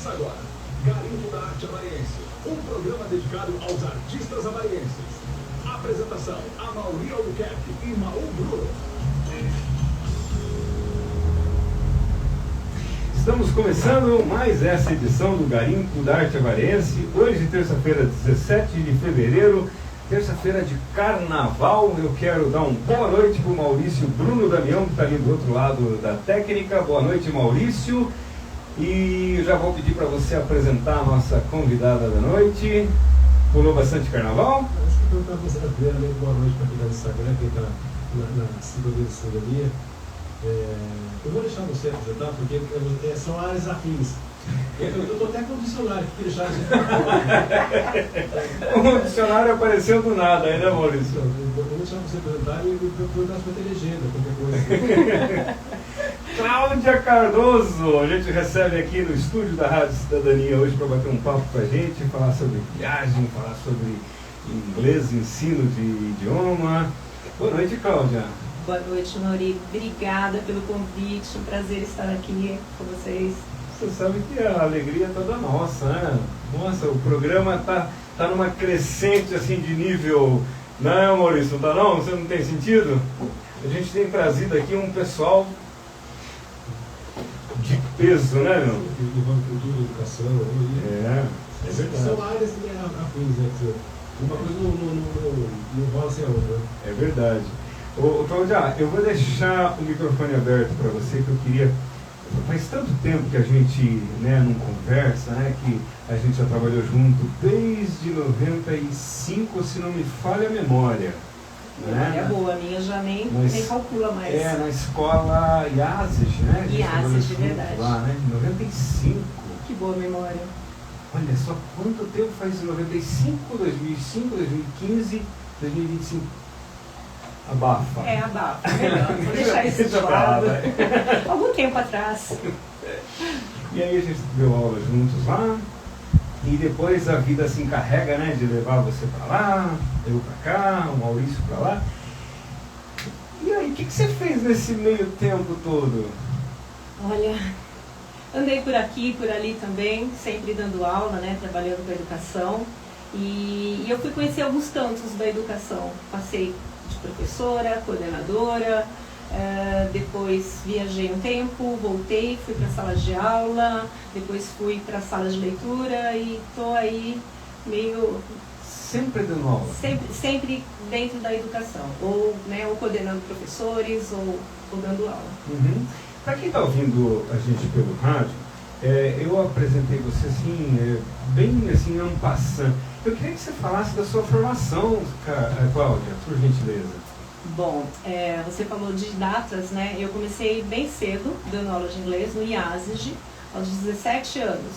Começa agora, Garimpo da Arte Havaiense, um programa dedicado aos artistas havaienses. Apresentação, Amaury Albuquerque e Maú Bruno. Estamos começando mais essa edição do Garimpo da Arte Havaiense. Hoje, terça-feira, 17 de fevereiro, terça-feira de carnaval. Eu quero dar uma boa noite para o Maurício Bruno Damião, que está ali do outro lado da técnica. Boa noite, Maurício. E já vou pedir para você apresentar a nossa convidada da noite. Pulou bastante carnaval? Acho que eu perguntar para você, primeiramente, boa noite para quem está no Instagram, quem está na sintonia de cidadania. Eu vou deixar você apresentar, porque são áreas afins. Eu estou até com o dicionário que deixar você O dicionário apareceu do nada, né, Maurício? Eu vou deixar você apresentar e perguntar se vai ter legenda, qualquer coisa. Cláudia Cardoso, a gente recebe aqui no estúdio da Rádio Cidadania hoje para bater um papo com a gente, falar sobre viagem, falar sobre inglês, ensino de idioma. Boa noite, Cláudia. Boa noite, Mauri. Obrigada pelo convite, um prazer estar aqui com vocês. Você sabe que a alegria é toda nossa, né? Nossa, o programa tá numa crescente assim de nível, não, Maurício, não tá não? Você não tem sentido? A gente tem trazido aqui um pessoal de peso, né, meu? Levando cultura, educação. É verdade. São áreas afins, né? Uma coisa não rola sem a outra. É verdade. Ô, Cláudia, eu vou deixar o microfone aberto para você, que eu queria... Faz tanto tempo que a gente, né, não conversa, né, que a gente já trabalhou junto desde 95, se não me falha a memória. Memória boa, a minha já nem calcula mais. Na escola IASES, né? IASES, de verdade. Lá, né? 95. Que boa memória. Olha só quanto tempo faz 95, 2005, 2015, 2025. Abafa. Abafa. Melhor. Vou deixar isso de lado. Algum tempo atrás. E aí a gente deu aula juntos lá. E depois a vida se encarrega, né, de levar você para lá, eu para cá, o Maurício para lá. E aí, o que você fez nesse meio tempo todo? Olha, andei por aqui, por ali também, sempre dando aula, né, trabalhando com a educação. E eu fui conhecer alguns cantos da educação. Passei de professora, coordenadora, depois viajei um tempo, voltei, fui para salas de aula, depois fui para salas de leitura e estou aí meio... Sempre dando aula? Sempre dentro da educação, ou coordenando professores, ou dando aula. Uhum. Para quem está ouvindo a gente pelo rádio, eu apresentei você assim, bem assim, en passant. Eu queria que você falasse da sua formação, Cláudia, por gentileza. Bom, você falou de datas, né? Eu comecei bem cedo, dando aula de inglês no IASEG, aos 17 anos.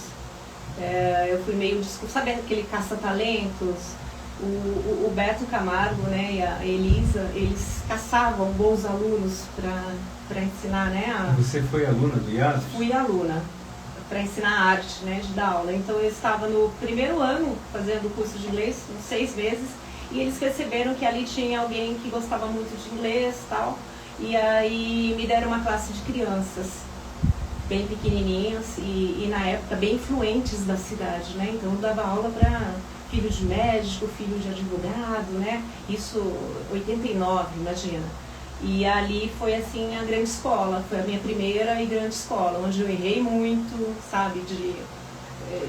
Eu fui meio, sabe aquele caça-talentos? O Beto Camargo, né, e a Elisa, eles caçavam bons alunos para ensinar, né? Você foi aluna do IASEG? Fui aluna, para ensinar arte, né, de dar aula. Então eu estava no primeiro ano fazendo o curso de inglês, uns 6 meses, e eles perceberam que ali tinha alguém que gostava muito de inglês e tal, e aí me deram uma classe de crianças, bem pequenininhos e na época bem influentes da cidade, né? Então eu dava aula para filho de médico, filho de advogado, né? Isso 89, imagina. E ali foi assim a grande escola, foi a minha primeira e grande escola, onde eu errei muito, sabe, de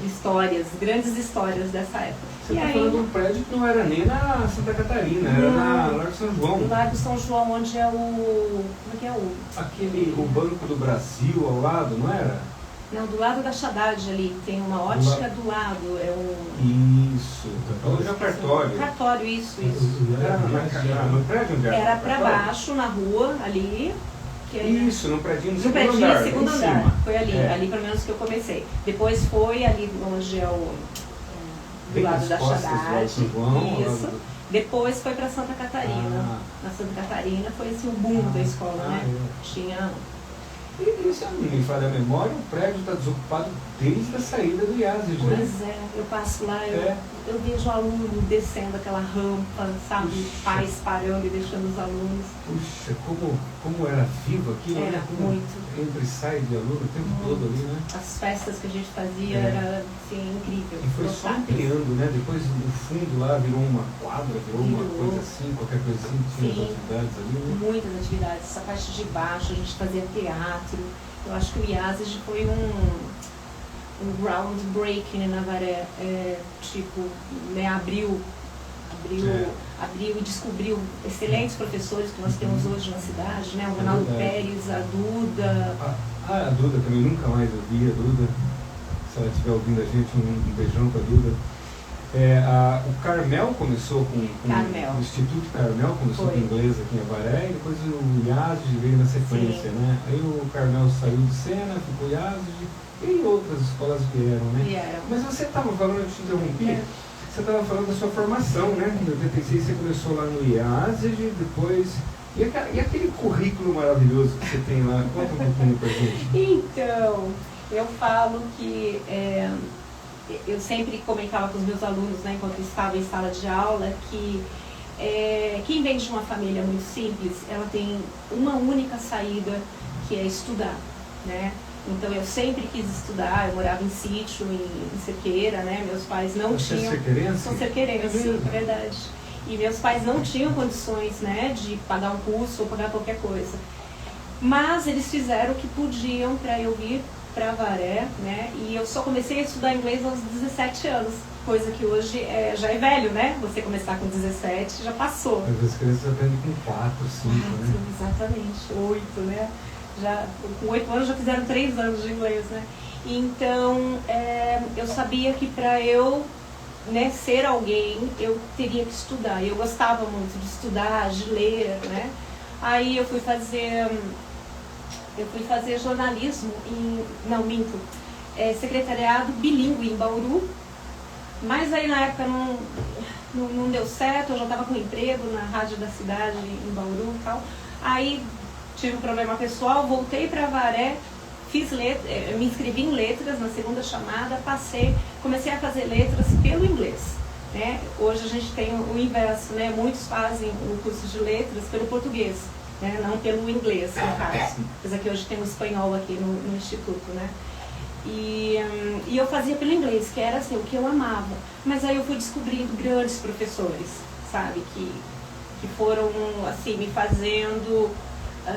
histórias, grandes histórias dessa época. Você está falando de um prédio que não era nem na Santa Catarina, era na Largo São João. No Largo São João, onde é o... Como é que é o... O Banco do Brasil ao lado, não era? Não, do lado da Haddad ali, tem uma ótica do lado, Isso, hoje é o cartório. Cartório, isso. Era no prédio onde era? Era para baixo, na rua, ali. Isso, no prédio no segundo andar. Foi ali pelo menos que eu comecei. Depois foi ali onde é o... do lado da Haddad. Isso. Depois foi para Santa Catarina. Na Santa Catarina foi assim o boom da escola, né? Tinha... E E se não me falha a memória, o prédio está desocupado desde a saída do IASES, né? Pois é, eu passo lá, eu vejo o aluno descendo aquela rampa, sabe? Puxa. Pais parando e deixando os alunos. Puxa, como era vivo aquilo, Era né? Como muito. entra e sai de aluno o tempo todo ali, né? As festas que a gente fazia era assim, incrível. E foi só lotáveis. ampliando, né? Depois o fundo lá virou uma quadra, virou uma Virou. coisa assim, qualquer coisa assim, tinha as Sim. atividades ali, né? Muitas atividades. Essa parte de baixo a gente fazia teatro. Eu acho que o IASES foi um groundbreaking na Avaré. Tipo, né, abriu e descobriu excelentes professores que nós temos hoje na cidade, né? O Ronaldo Pérez, a Duda. A Duda também, nunca mais ouvi a Duda. Se ela estiver ouvindo a gente, um beijão pra Duda. O Carmel começou com o Instituto Carmel, começou com inglês aqui em Avaré, e depois o IASES veio na sequência, né? Aí o Carmel saiu de cena, ficou o IASES, e outras escolas vieram, né? Mas você estava falando, eu te interrompi, você estava falando da sua formação, né? Em 86 você começou lá no IASES, depois... E aquele currículo maravilhoso que você tem lá? Conta um pouquinho pra gente. Então, eu falo que... eu sempre comentava com os meus alunos, né, enquanto estava em sala de aula, que quem vem de uma família muito simples, ela tem uma única saída, que é estudar, né? Então eu sempre quis estudar, eu morava em sítio, em Cerqueira, né? Meus pais não tinham... Você é cerqueirense? Sou cerqueirense, é verdade. E meus pais não tinham condições, né, de pagar um curso ou pagar qualquer coisa. Mas eles fizeram o que podiam para eu vir para Avaré, né? E eu só comecei a estudar inglês aos 17 anos, coisa que hoje já é velho, né? Você começar com 17 já passou. As crianças aprendem com 4, 5, né? Exatamente, 8, né? Com 8 anos já fizeram 3 anos de inglês, né? Então, eu sabia que para eu, né, ser alguém, eu teria que estudar. Eu gostava muito de estudar, de ler, né? Aí eu fui fazer jornalismo secretariado bilíngue em Bauru, mas aí na época não deu certo, eu já estava com emprego na rádio da cidade em Bauru e tal. Aí tive um problema pessoal, voltei para Avaré, me inscrevi em letras na segunda chamada, passei, comecei a fazer letras pelo inglês, né? Hoje a gente tem o inverso, né? Muitos fazem o curso de letras pelo português, né? Não pelo inglês, no caso. Apesar que hoje tem o espanhol aqui no Instituto, né? E eu fazia pelo inglês, que era assim, o que eu amava. Mas aí eu fui descobrindo grandes professores, sabe? Que foram, assim, me fazendo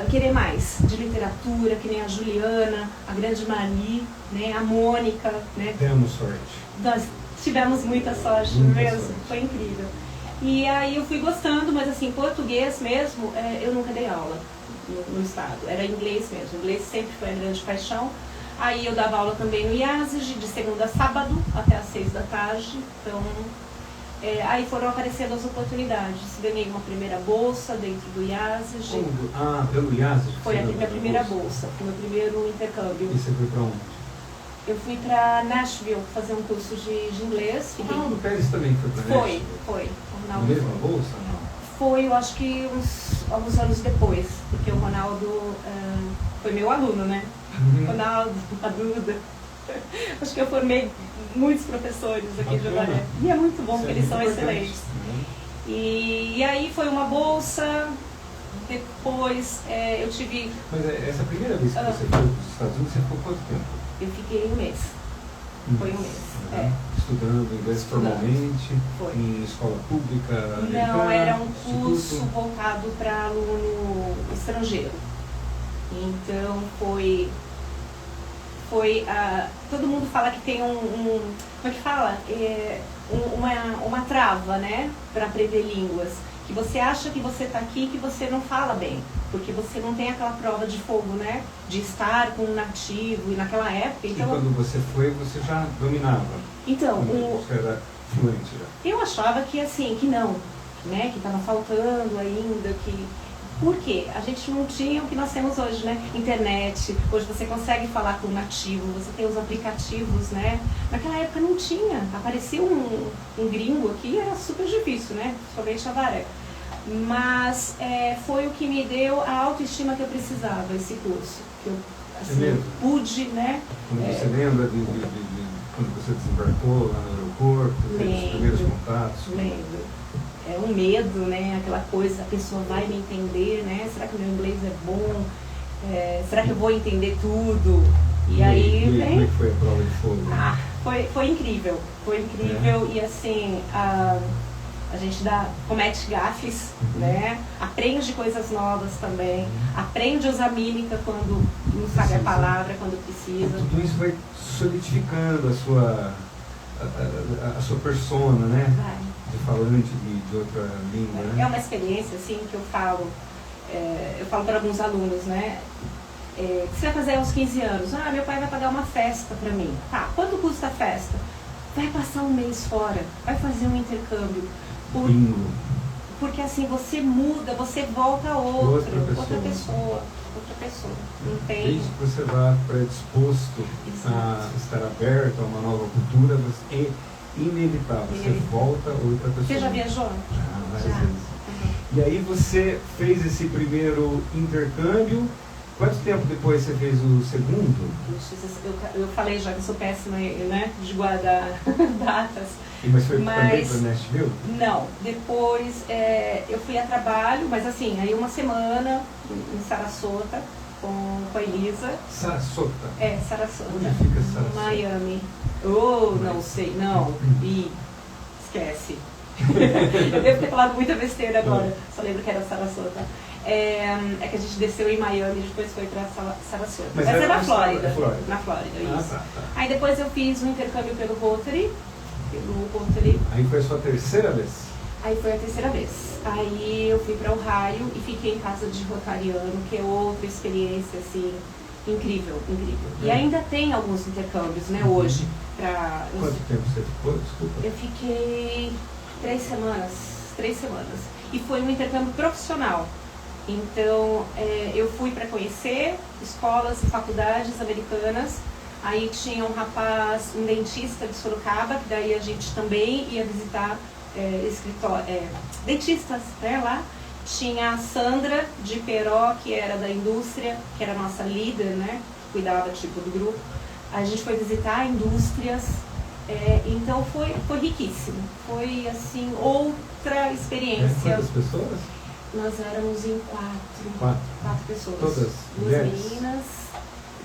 querer mais de literatura, que nem a Juliana, a grande Mari, né? A Mônica, né? Temos sorte. Nós tivemos muita sorte mesmo, foi incrível. E aí eu fui gostando, mas assim, português mesmo, eu nunca dei aula no estado, era inglês mesmo. Inglês sempre foi a grande paixão. Aí eu dava aula também no IASES, de segunda a sábado, até às 6 da tarde. Então, aí foram aparecendo as oportunidades. Ganhei uma primeira bolsa dentro do IASES. Pelo IASES? Foi a minha primeira bolsa, foi o meu primeiro intercâmbio. E você foi para onde? Eu fui para Nashville fazer um curso de inglês. O Ronaldo Pérez também foi para Nashville? Foi. Na mesma bolsa? Não? Foi, eu acho que alguns anos depois, porque o Ronaldo foi meu aluno, né? Ronaldo, a Duda. Acho que eu formei muitos professores aqui de Avaré. E é muito bom, porque eles são excelentes. E aí foi uma bolsa, depois eu tive... Mas essa primeira vez que você foi para os Estados Unidos, você ficou quanto tempo? Eu fiquei um mês. Foi um mês. Estudando inglês formalmente, foi. Em escola pública? Não, era um curso voltado para aluno estrangeiro. Então foi todo mundo fala que tem como é que fala? Uma trava, né, para aprender línguas. Que você acha que você está aqui, que você não fala bem, porque você não tem aquela prova de fogo, né, de estar com um nativo, e naquela época... Então, e quando você foi, você já dominava? Então, você era fluente já? Eu achava que assim, que não, né, que estava faltando ainda, que... Por quê? A gente não tinha o que nós temos hoje, né? Internet, hoje você consegue falar com o nativo, você tem os aplicativos, né? Naquela época não tinha, aparecia um gringo aqui, era super difícil, né? Principalmente Avaré. Mas foi o que me deu a autoestima que eu precisava, esse curso. assim, mesmo? pude, né? Quando você lembra de quando você desembarcou lá no aeroporto, teve os primeiros contatos? Lembro. É um medo, né? Aquela coisa, a pessoa vai me entender, né? Será que o meu inglês é bom? Será que eu vou entender tudo? E aí como vem... é que foi a prova de fogo? Foi incrível. Foi incrível e assim, a gente comete gafes, né? Aprende coisas novas também. Aprende a usar mímica quando não sabe a palavra, quando precisa. Tudo isso vai solidificando a sua persona, né? Vai. De falante de outra língua, né? É uma experiência, assim, que eu falo para alguns alunos, né? O que você vai fazer aos 15 anos? Meu pai vai pagar uma festa para mim. Tá, quanto custa a festa? Vai passar um mês fora, vai fazer um intercâmbio. Porque assim, você muda, você volta a outra pessoa. Não tem... Desde que você vá predisposto a estar aberto a uma nova cultura, é inevitável, você volta outra pessoa. Você já viajou? Várias vezes. E aí você fez esse primeiro intercâmbio. Quanto tempo depois você fez o segundo? Eu falei já que eu sou péssima, né, de guardar datas. Mas foi também para Nashville? Não, depois eu fui a trabalho, mas assim, aí uma semana em Sarasota com a Elisa. Sarasota? Sarasota. Onde fica Sarasota? Miami. Não sei, não. Esquece. Eu devo ter falado muita besteira agora, só lembro que era Sarasota. É que a gente desceu em Miami e depois foi para Sarasota. Mas é na Flórida. Na Flórida, isso. Tá. Aí depois eu fiz um intercâmbio pelo Rotary. Aí foi a sua terceira vez? Aí foi a terceira vez. Aí eu fui para Ohio e fiquei em casa de rotariano, que é outra experiência, assim, incrível. E ainda tem alguns intercâmbios, né, hoje. Quanto tempo você ficou? Desculpa. Eu fiquei 3 semanas. E foi um intercâmbio profissional. Então, eu fui para conhecer escolas e faculdades americanas. Aí tinha um rapaz, um dentista de Sorocaba, que daí a gente também ia visitar dentistas, né, lá. Tinha a Sandra de Peró, que era da indústria, que era a nossa líder, né, que cuidava tipo do grupo. A gente foi visitar indústrias, então foi riquíssimo. Foi, assim, outra experiência. Quantas pessoas? Nós éramos em 4 pessoas. Todas 2 meninas,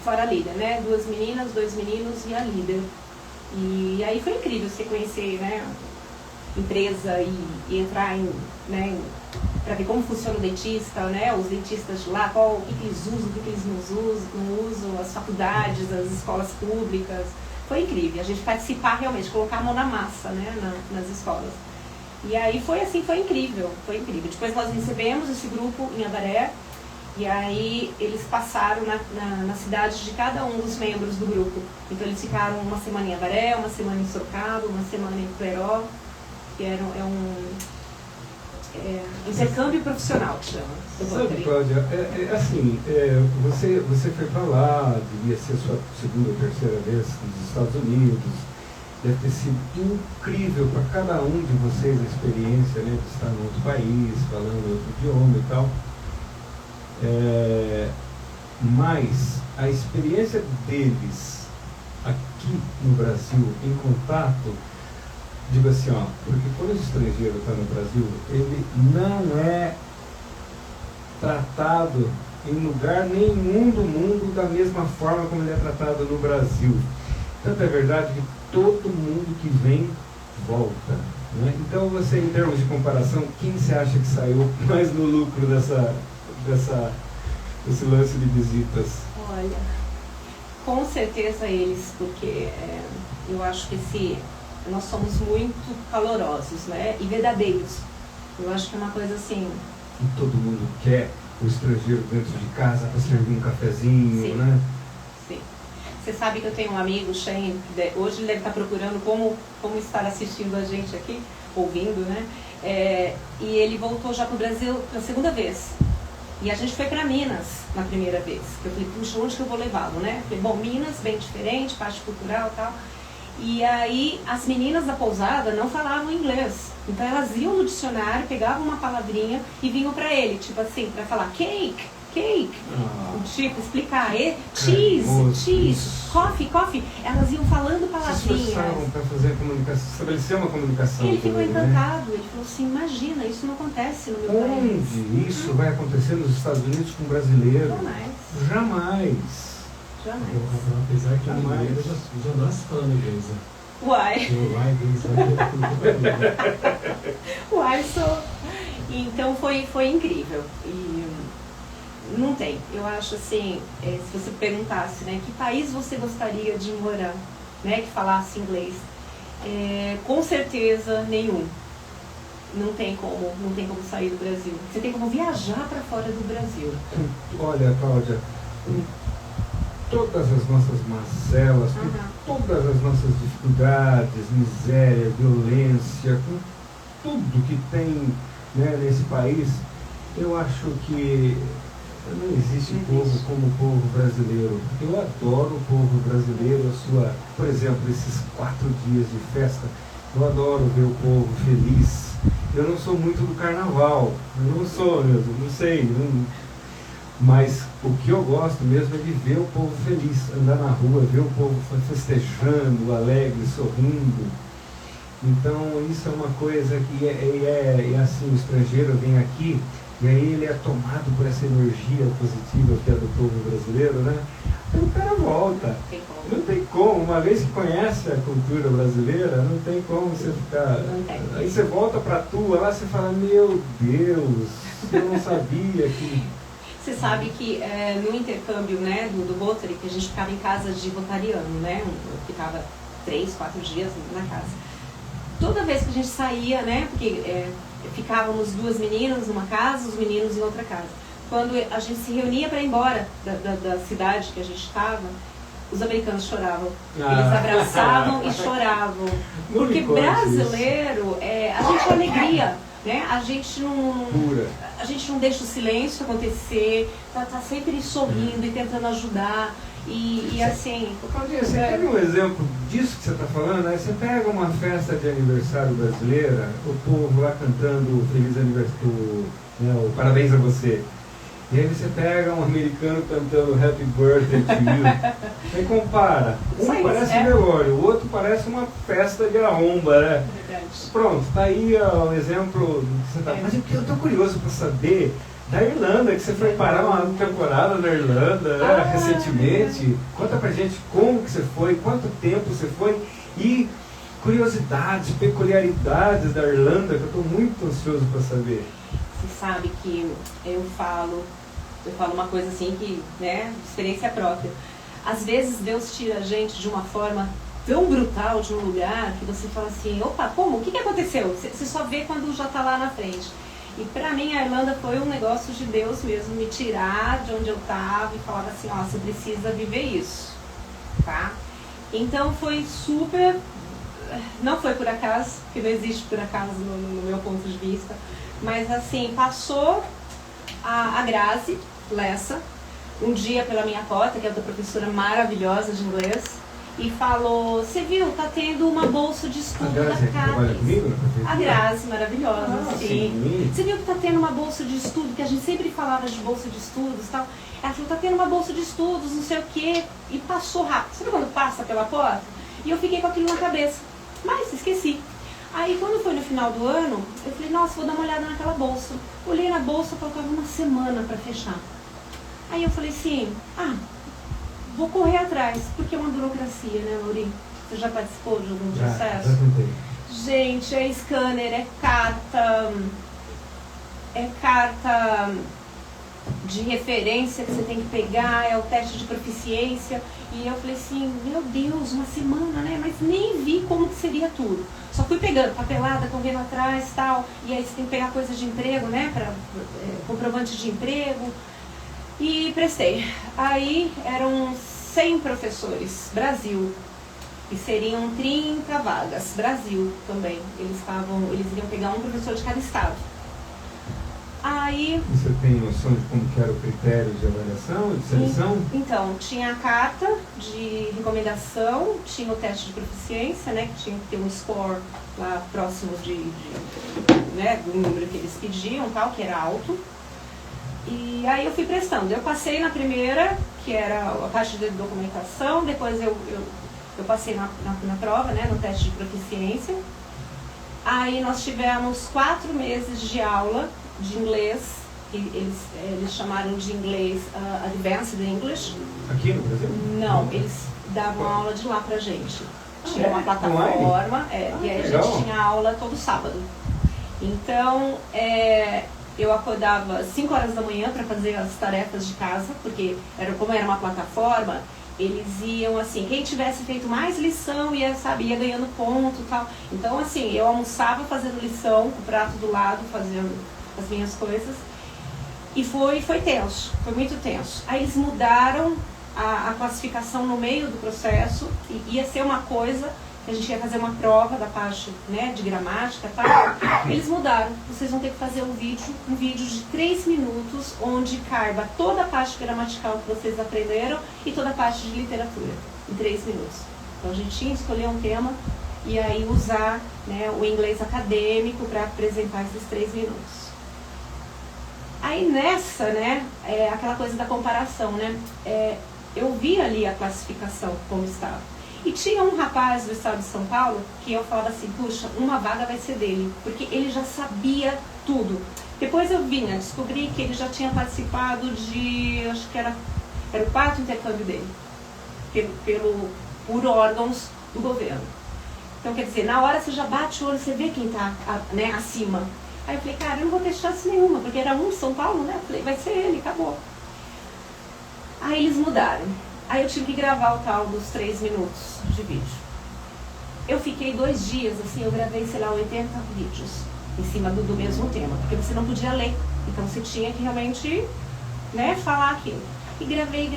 fora a líder, né? 2 meninas, 2 meninos e a líder. E aí foi incrível você conhecer, né, empresa e entrar para ver como funciona o dentista, né? Os dentistas de lá, o que eles usam, o que eles não usam, as faculdades, as escolas públicas. Foi incrível, a gente participar realmente, colocar a mão na massa, né, nas escolas. E aí foi assim, foi incrível. Depois nós recebemos esse grupo em Avaré, e aí eles passaram na cidade de cada um dos membros do grupo. Então eles ficaram uma semana em Avaré, uma semana em Sorocaba, uma semana em Peró, que intercâmbio profissional, que chama. Sabe, Cláudia, você foi para lá, devia ser a sua segunda ou terceira vez nos Estados Unidos. Deve ter sido incrível para cada um de vocês a experiência, né, de estar em outro país, falando outro idioma e tal. Mas a experiência deles aqui no Brasil, em contato, digo assim, porque quando o estrangeiro está no Brasil, ele não é tratado em lugar nenhum do mundo da mesma forma como ele é tratado no Brasil. Tanto é verdade que todo mundo que vem volta, né? Então você, em termos de comparação, quem você acha que saiu mais no lucro desse lance de visitas? Olha, com certeza eles, porque eu acho que nós somos muito calorosos, né, e verdadeiros. Eu acho que é uma coisa assim... E todo mundo quer o estrangeiro dentro de casa para servir um cafezinho, sim, né? Sim. Você sabe que eu tenho um amigo, Shane, que hoje ele deve estar procurando como estar assistindo a gente aqui, ouvindo, né? E ele voltou já para o Brasil pela segunda vez. E a gente foi para Minas na primeira vez. Eu falei, puxa, onde que eu vou levá-lo, né? Falei, bom, Minas, bem diferente, parte cultural e tal. E aí as meninas da pousada não falavam inglês. Então elas iam no dicionário, pegavam uma palavrinha e vinham para ele, tipo assim, para falar cake, cake. Ah. Tipo, explicar, cheese, coffee. Elas iam falando Se palavrinhas. esforçavam para fazer a comunicação, estabelecer uma comunicação. Ele ficou também, encantado, ele falou assim, imagina, isso não acontece no meu país. Onde isso vai acontecer nos Estados Unidos com brasileiro? Jamais. Jamais. Apesar que a maioria já nasce falando inglês, né? Uai. Uai, sou. Então foi incrível. E não tem. Eu acho assim, se você perguntasse, né, que país você gostaria de morar, né, que falasse inglês, com certeza nenhum. Não tem como sair do Brasil. Você tem como viajar para fora do Brasil. Olha, Cláudia, com todas as nossas mazelas, com todas as nossas dificuldades, miséria, violência, com tudo que tem, né, nesse país, eu acho que não existe povo como o povo brasileiro. Eu adoro o povo brasileiro, por exemplo, esses 4 dias de festa, eu adoro ver o povo feliz. Eu não sou muito do carnaval, eu não sou mesmo, não sei, mas o que eu gosto mesmo é de ver o povo feliz, andar na rua, ver o povo festejando, alegre, sorrindo. Então isso é uma coisa que é assim, o estrangeiro vem aqui e aí ele é tomado por essa energia positiva que é do povo brasileiro, né? Aí o cara volta. Não tem como, uma vez que conhece a cultura brasileira, não tem como você ficar. Aí você volta pra tua, lá você fala, meu Deus, eu não sabia que. Você sabe que no intercâmbio, né, do Rotary, que a gente ficava em casa de rotariano, né? Eu ficava 3, 4 dias na casa. Toda vez que a gente saía, né, porque ficávamos 2 meninas numa casa, os meninos em outra casa. Quando a gente se reunia para ir embora da cidade que a gente estava, os americanos choravam. Eles abraçavam e choravam. Porque brasileiro, a gente é alegria, né? A gente não deixa o silêncio acontecer, tá sempre sorrindo e tentando ajudar. E assim... Claudinha, você pega um exemplo disso que você está falando, né? Você pega uma festa de aniversário brasileira, o povo lá cantando Feliz Aniversário, né, o Parabéns a Você. E aí você pega um americano cantando Happy Birthday to You. Aí compara. Um parece um velório, o outro parece uma festa de arromba, né? Verdade. Pronto, tá aí o exemplo que você tá. Mas eu tô curioso para saber da Irlanda, que você foi parar uma temporada na Irlanda, né, recentemente. Conta pra gente como que você foi, quanto tempo você foi e curiosidades, peculiaridades da Irlanda, que eu tô muito ansioso para saber. Você sabe que eu falo uma coisa assim que, né, de experiência própria. Às vezes Deus tira a gente de uma forma tão brutal de um lugar que você fala assim, opa, como? O que aconteceu? Você só vê quando já tá lá na frente. E pra mim a Irlanda foi um negócio de Deus mesmo, me tirar de onde eu tava e falar assim, ó, você precisa viver isso, tá? Então foi super, não foi por acaso, porque não existe por acaso no meu ponto de vista, mas assim, passou a Grazi Lessa, um dia pela minha porta, que é outra professora maravilhosa de inglês, e falou, você viu, tá tendo uma bolsa de estudo da CAPES. A Grazi, maravilhosa, sim. Você viu que tá tendo uma bolsa de estudo, que a gente sempre falava de bolsa de estudos e tal. Ela falou, tá tendo uma bolsa de estudos, não sei o quê, e passou rápido. Sabe quando passa pela porta? E eu fiquei com aquilo na cabeça, mas esqueci. Aí quando foi no final do ano, eu falei, nossa, vou dar uma olhada naquela bolsa. Olhei na bolsa, faltava uma semana para fechar. Aí eu falei assim, vou correr atrás, porque é uma burocracia, né, Laurinho? Você já participou de algum processo? Já. Gente, é scanner, é carta de referência que você tem que pegar, é o teste de proficiência. E eu falei assim, meu Deus, uma semana, né? Mas nem vi como que seria tudo. Só fui pegando papelada, correndo atrás e tal. E aí você tem que pegar coisa de emprego, né? Comprovante de emprego. E prestei. Aí eram 100 professores, Brasil. E seriam 30 vagas, Brasil também. Eles iriam pegar um professor de cada estado. Aí... Você tem noção de como que era o critério de avaliação, de seleção? Então, tinha a carta de recomendação, tinha o teste de proficiência, né, que tinha que ter um score lá próximo né, do número que eles pediam, tal, que era alto. E aí eu fui prestando. Eu passei na primeira, que era a parte de documentação, depois eu passei na prova, né, no teste de proficiência. Aí nós tivemos 4 meses de aula de inglês, eles chamaram de inglês Advanced English. Aqui no Brasil? Não, eles davam aula de lá pra gente. Tinha uma plataforma, e aí a gente tinha aula todo sábado. Então, eu acordava 5 horas da manhã para fazer as tarefas de casa, porque como era uma plataforma, eles iam assim, quem tivesse feito mais lição ia ganhando ponto e tal. Então, assim, eu almoçava fazendo lição, com o prato do lado, fazendo as minhas coisas. E foi tenso, foi muito tenso. Aí eles mudaram a classificação no meio do processo, e ia ser uma coisa que a gente ia fazer uma prova da parte, né, de gramática e tal. Eles mudaram, vocês vão ter que fazer um vídeo de 3 minutos, onde caiba toda a parte gramatical que vocês aprenderam e toda a parte de literatura, em 3 minutos. Então a gente tinha que escolher um tema e aí usar, né, o inglês acadêmico para apresentar esses 3 minutos. Aí nessa, né, aquela coisa da comparação, né, eu vi ali a classificação como estava. E tinha um rapaz do estado de São Paulo que eu falava assim, puxa, uma vaga vai ser dele, porque ele já sabia tudo. Depois eu descobri que ele já tinha participado de, acho que era o 4º intercâmbio dele, por órgãos do governo. Então, quer dizer, na hora você já bate o olho, você vê quem está, né, acima. Aí eu falei, cara, eu não vou ter chance nenhuma, porque era um de São Paulo, né? Eu falei, vai ser ele, acabou. Aí eles mudaram. Aí eu tive que gravar o tal dos 3 minutos de vídeo. Eu fiquei 2 dias, assim, eu gravei, sei lá, 80 vídeos em cima do mesmo tema, porque você não podia ler. Então você tinha que realmente, né, falar aquilo. E gravei.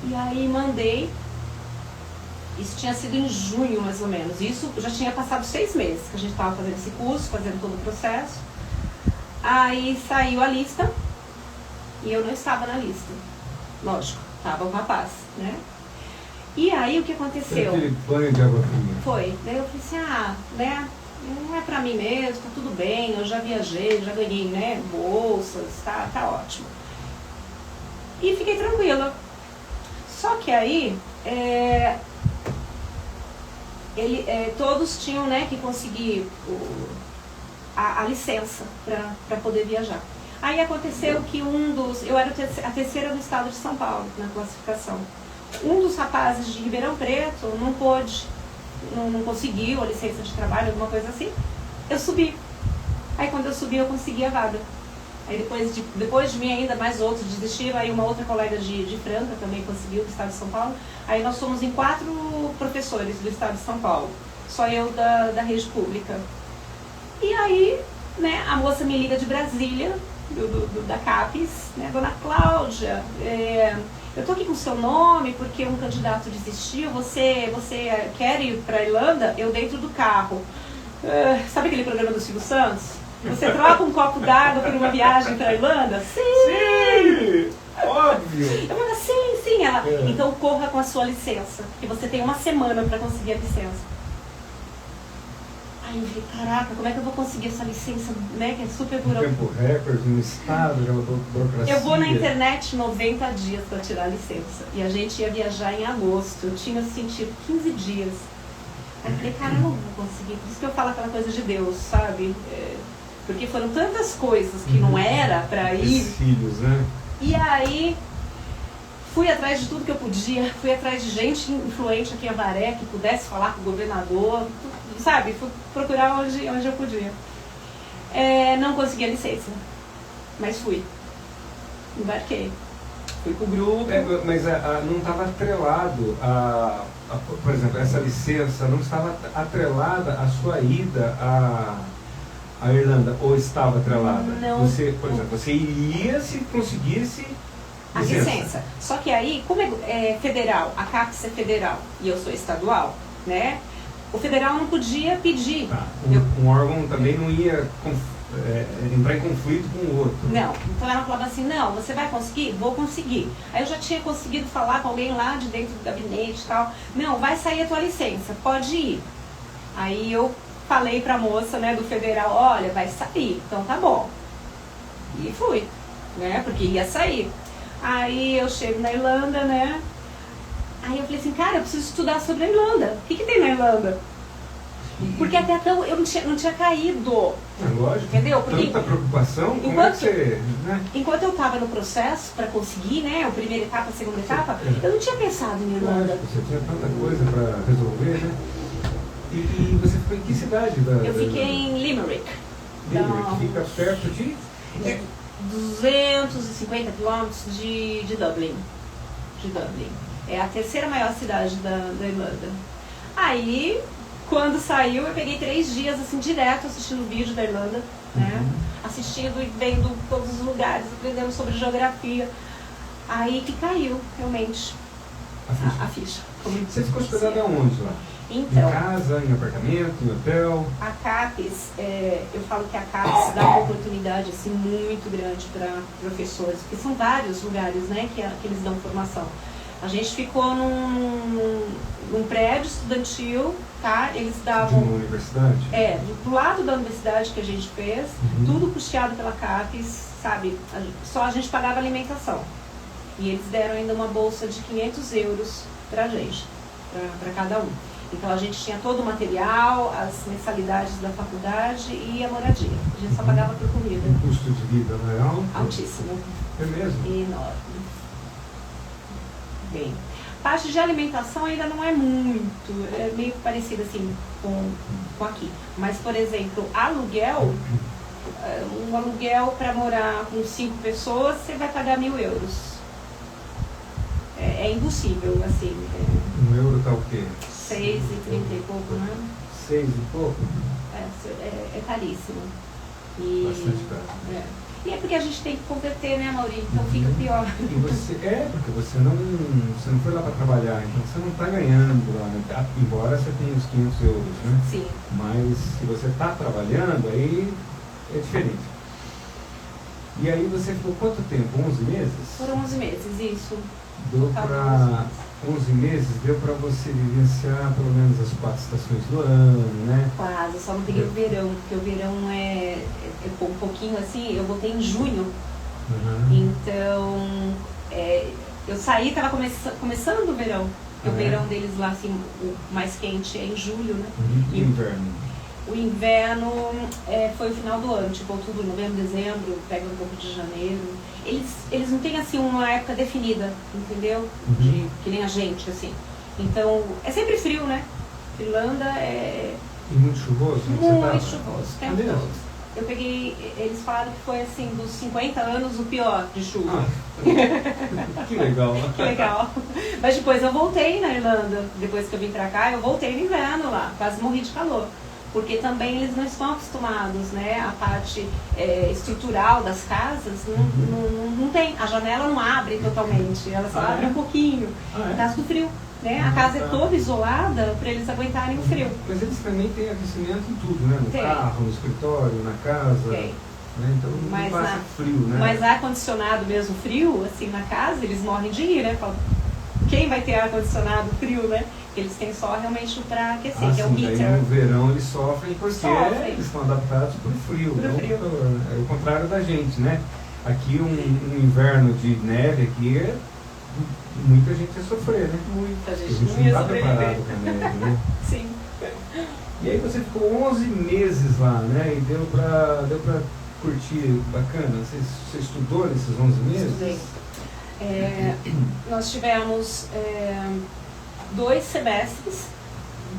E aí mandei. Isso tinha sido em junho, mais ou menos. Isso já tinha passado 6 meses que a gente estava fazendo esse curso, fazendo todo o processo. Aí saiu a lista e eu não estava na lista. Lógico, estava o rapaz, né? E aí o que aconteceu? Aquele banho de água fria. Foi. Daí eu falei assim, né? Não é pra mim mesmo, tá tudo bem, eu já viajei, já ganhei, né, bolsas, tá ótimo. E fiquei tranquila. Só que aí, todos tinham, né, que conseguir a licença para poder viajar. Aí aconteceu que eu era a terceira do estado de São Paulo na classificação. Um dos rapazes de Ribeirão Preto não pôde, não conseguiu a licença de trabalho, alguma coisa assim. Eu subi. Aí quando eu subi eu consegui a vaga. Aí depois de mim ainda mais outros desistiram, aí uma outra colega de Franca também conseguiu do estado de São Paulo. Aí nós somos em 4 professores do estado de São Paulo, só eu da rede pública. E aí, né, a moça me liga de Brasília, da CAPES, né, Dona Cláudia, eu tô aqui com o seu nome porque um candidato desistiu, você quer ir para a Irlanda? Eu dentro do carro. Sabe aquele programa do Silvio Santos? Você troca um copo d'água por uma viagem para a Irlanda? Sim! Óbvio! Eu falei, sim. Ela, então corra com a sua licença, que você tem 1 semana para conseguir a licença. Aí eu falei, caraca, como é que eu vou conseguir essa licença, né, que é super burocrática? Tempo recorde no estado, já botou burocracia. Eu vou na internet 90 dias para tirar a licença. E a gente ia viajar em agosto. Eu tinha sentido 15 dias. Aí eu falei, cara, eu não vou conseguir. Por isso que eu falo aquela coisa de Deus, sabe? Porque foram tantas coisas que não era para ir. Filhos, né? E aí, fui atrás de tudo que eu podia. Fui atrás de gente influente aqui em Avaré, que pudesse falar com o governador. Sabe? Fui procurar onde eu podia. Não consegui a licença. Mas fui. Embarquei. Fui com o grupo. Mas não estava atrelado por exemplo, essa licença não estava atrelada à sua ida à Irlanda, ou estava atrelada? Não. Você, por exemplo, você iria se conseguisse a licença. Só que aí, como é federal, a CAPES é federal e eu sou estadual, né? O federal não podia pedir. Tá. Um órgão também não ia entrar em conflito com o outro. Não. Então ela falava assim, não, você vai conseguir? Vou conseguir. Aí eu já tinha conseguido falar com alguém lá de dentro do gabinete e tal. Não, vai sair a tua licença, pode ir. Aí eu falei pra moça, né, do federal, olha, vai sair, então tá bom. E fui, né? Porque ia sair. Aí eu chego na Irlanda, né? Aí eu falei assim, cara, eu preciso estudar sobre a Irlanda. O que tem na Irlanda? Porque até então eu não tinha caído. É lógico. Entendeu? Porque tanta preocupação, como é que você... Né? Enquanto eu estava no processo para conseguir, né, a primeira etapa, a segunda etapa, eu não tinha pensado em Irlanda. Lógico, você tinha tanta coisa para resolver, né? E você ficou em que cidade? Eu fiquei em Limerick. Limerick, que fica perto de... 250 quilômetros de Dublin. É a terceira maior cidade da Irlanda. Aí, quando saiu, eu peguei 3 dias, assim, direto assistindo vídeo da Irlanda, né? Assistindo e vendo todos os lugares, aprendendo sobre geografia. Aí que caiu, realmente, a ficha. Você ficou hospedado aonde lá? Então, em casa, em apartamento, em hotel? A CAPES, eu falo que a CAPES dá uma oportunidade assim, muito grande para professores, porque são vários lugares, né, que eles dão formação. A gente ficou num prédio estudantil, tá? Eles davam... De uma universidade? Do lado da universidade que a gente fez, tudo custeado pela CAPES, sabe? Só a gente pagava alimentação. E eles deram ainda uma bolsa de 500 euros pra gente, pra cada um. Então a gente tinha todo o material, as mensalidades da faculdade e a moradia. A gente só pagava por comida. O custo de vida não é alto? Altíssimo. É mesmo? Enorme. Bem, parte de alimentação ainda não é muito, é meio parecido assim com aqui. Mas, por exemplo, aluguel, um aluguel para morar com 5 pessoas, você vai pagar 1.000 euros. É impossível, assim. 1 euro tá o quê? 6,30 e pouco, né? 6 e pouco? É caríssimo. Bastante caro. E é porque a gente tem que converter, né, Maurício? Então fica pior. E você, porque você não foi lá para trabalhar, então você não está ganhando lá, né? Embora você tenha os 500 euros, né? Sim. Mas se você está trabalhando, aí é diferente. E aí você ficou quanto tempo? 11 meses? Foram 11 meses, isso. Deu para 11 meses, deu para você vivenciar pelo menos as 4 estações do ano, né? Quase, só não peguei o verão, porque o verão é um pouquinho assim, eu voltei em junho. Então, eu saí, estava começando o verão. O verão deles lá, assim, o mais quente é em julho, né? E inverno? O inverno foi o final do ano, tipo outubro, novembro, dezembro, pega um pouco de janeiro. Eles não têm assim uma época definida, entendeu? Que nem a gente, assim. Então, é sempre frio, né? Irlanda é... E muito chuvoso? Muito chuvoso, o tempo todo. Eu peguei, eles falaram que foi assim, dos 50 anos, o pior de chuva. Que legal. Que legal. Mas depois eu voltei na Irlanda, depois que eu vim pra cá, eu voltei no inverno lá, quase morri de calor. Porque também eles não estão acostumados, né? A parte estrutural das casas não tem, a janela não abre totalmente, ela só abre um pouquinho, por causa do frio. Né? A casa é toda isolada para eles aguentarem o frio. Mas eles também têm aquecimento em tudo, né? No carro, no escritório, na casa. Né? Então não passa frio, né? Mas ar-condicionado mesmo frio, assim, na casa, eles morrem de rir, né? Falam, quem vai ter ar-condicionado frio, né? Eles têm só realmente para aquecer, que é o heater. Aí no verão eles sofrem porque eles estão adaptados para o frio. É o contrário da gente, né? Aqui um inverno de neve aqui muita gente ia sofrer, né? Muita gente não ia preparado com neve, né? Sim. E aí você ficou 11 meses lá, né? E deu pra curtir bacana? Você estudou nesses 11 meses? Estudei. Nós tivemos 2 semestres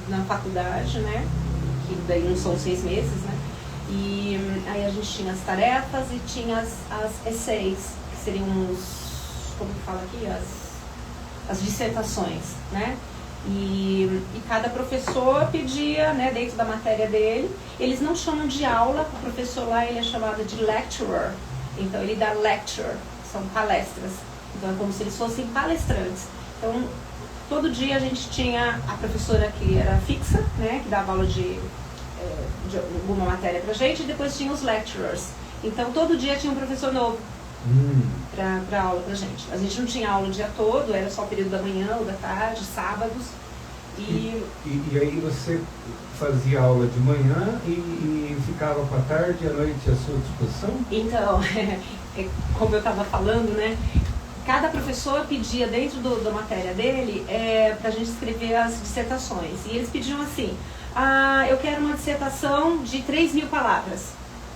na faculdade, né? Que daí não são 6 meses, né? E aí a gente tinha as tarefas e tinha as essays, que seriam como que fala aqui? As dissertações, né? E cada professor pedia, né, dentro da matéria dele, eles não chamam de aula, o professor lá ele é chamado de lecturer, então ele dá lecture, são palestras, então é como se eles fossem palestrantes. Então, todo dia a gente tinha a professora que era fixa, né, que dava aula de alguma matéria pra gente, e depois tinha os lecturers. Então, todo dia tinha um professor novo para aula pra gente. A gente não tinha aula o dia todo, era só o período da manhã ou da tarde, sábados. E aí você fazia aula de manhã e ficava para tarde e à noite à sua disposição? Então, como eu estava falando, né? Cada professor pedia dentro da matéria dele para a gente escrever as dissertações. E eles pediam assim, eu quero uma dissertação de 3.000 palavras.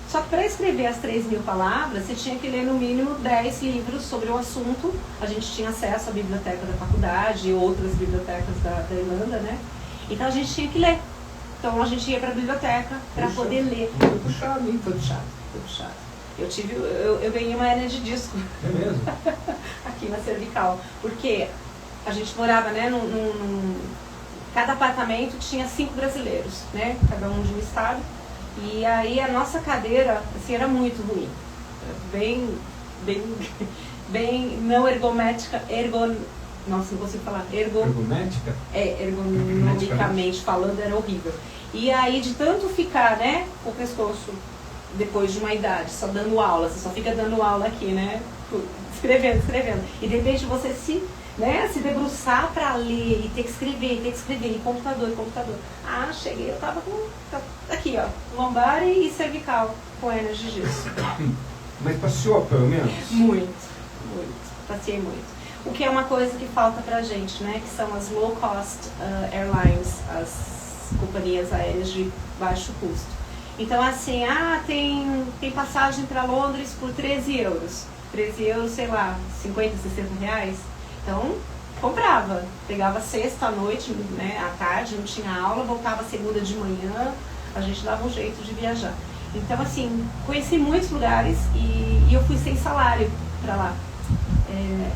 Só que para escrever as 3.000 palavras, você tinha que ler no mínimo 10 livros sobre o assunto. A gente tinha acesso à biblioteca da faculdade e outras bibliotecas da Irlanda, né? Então a gente tinha que ler. Então a gente ia para a biblioteca para poder ler. Foi puxado, hein? Foi puxado. Eu ganhei uma hernia de disco. É mesmo? Aqui na cervical. Porque a gente morava, né, cada apartamento tinha 5 brasileiros, né? Cada um de um estado. E aí a nossa cadeira, assim, era muito ruim. Bem não ergométrica, nossa, não consigo falar. Ergométrica? Ergonomicamente falando, era horrível. E aí, de tanto ficar, né, com o pescoço, depois de uma idade, só dando aula, você só fica dando aula aqui, né, escrevendo. E de repente você se debruçar para ler e ter que escrever, e computador. Cheguei, eu tava com, aqui ó, lombar e cervical, com hernia de disco. Mas passeou pelo menos? Muito, passei muito. O que é uma coisa que falta pra gente, né, que são as low cost airlines, as companhias aéreas de baixo custo. Então assim, tem passagem para Londres por 13 euros. 13 euros, sei lá, 50, 60 reais. Então, comprava. Pegava sexta à noite, né, à tarde, não tinha aula, voltava segunda de manhã, a gente dava um jeito de viajar. Então, assim, conheci muitos lugares e eu fui sem salário para lá.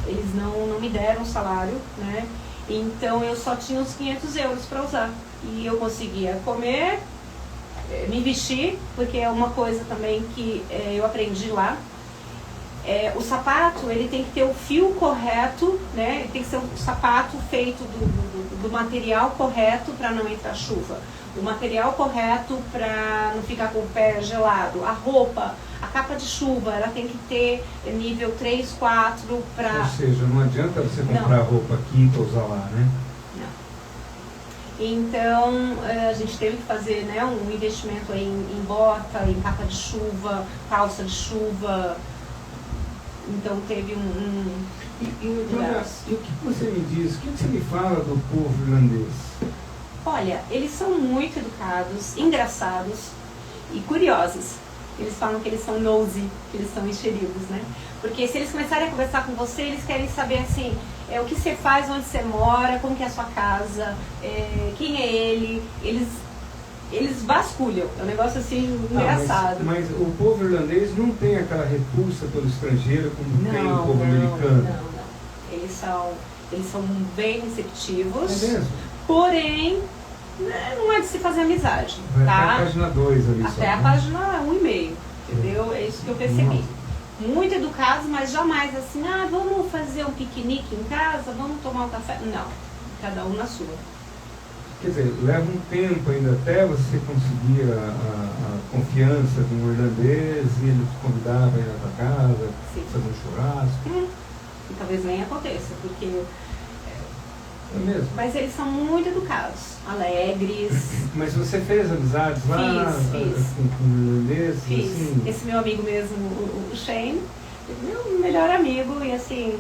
Eles não me deram salário, né? Então, eu só tinha uns 500 euros para usar. E eu conseguia comer, me vestir, porque é uma coisa também que eu aprendi lá. O sapato, ele tem que ter o fio correto, né? Ele tem que ser um sapato feito do material correto para não entrar chuva. O material correto para não ficar com o pé gelado. A roupa, a capa de chuva, ela tem que ter nível 3, 4 para... Ou seja, não adianta você comprar roupa aqui para usar lá, né? Não. Então, a gente teve que fazer, né, um investimento aí em bota, em capa de chuva, calça de chuva. Então teve E o que você me diz, o que você me fala do povo irlandês? Olha, eles são muito educados, engraçados e curiosos. Eles falam que eles são nosy, que eles são enxeridos, né? Porque se eles começarem a conversar com você, eles querem saber assim, o que você faz, onde você mora, como que é a sua casa, quem é ele. Eles vasculham, é um negócio assim engraçado. Mas o povo irlandês não tem aquela repulsa pelo estrangeiro como tem o povo americano? Não. Eles são bem receptivos. É mesmo? Porém, não é de se fazer amizade. Vai tá? até a página 2 ali. Até a página 1,5, entendeu? É isso que eu percebi. Nossa. Muito educados, mas jamais assim, vamos fazer um piquenique em casa, vamos tomar um café. Não, cada um na sua. Quer dizer, leva um tempo ainda até você conseguir a confiança de um irlandês e ele te convidava a ir na tua casa, fazer um churrasco. E talvez nem aconteça, porque... É mesmo? Mas eles são muito educados, alegres. Mas você fez amizades lá Fiz. com irlandeses? Fiz. Assim? Esse meu amigo mesmo, o Shane, meu melhor amigo, e assim...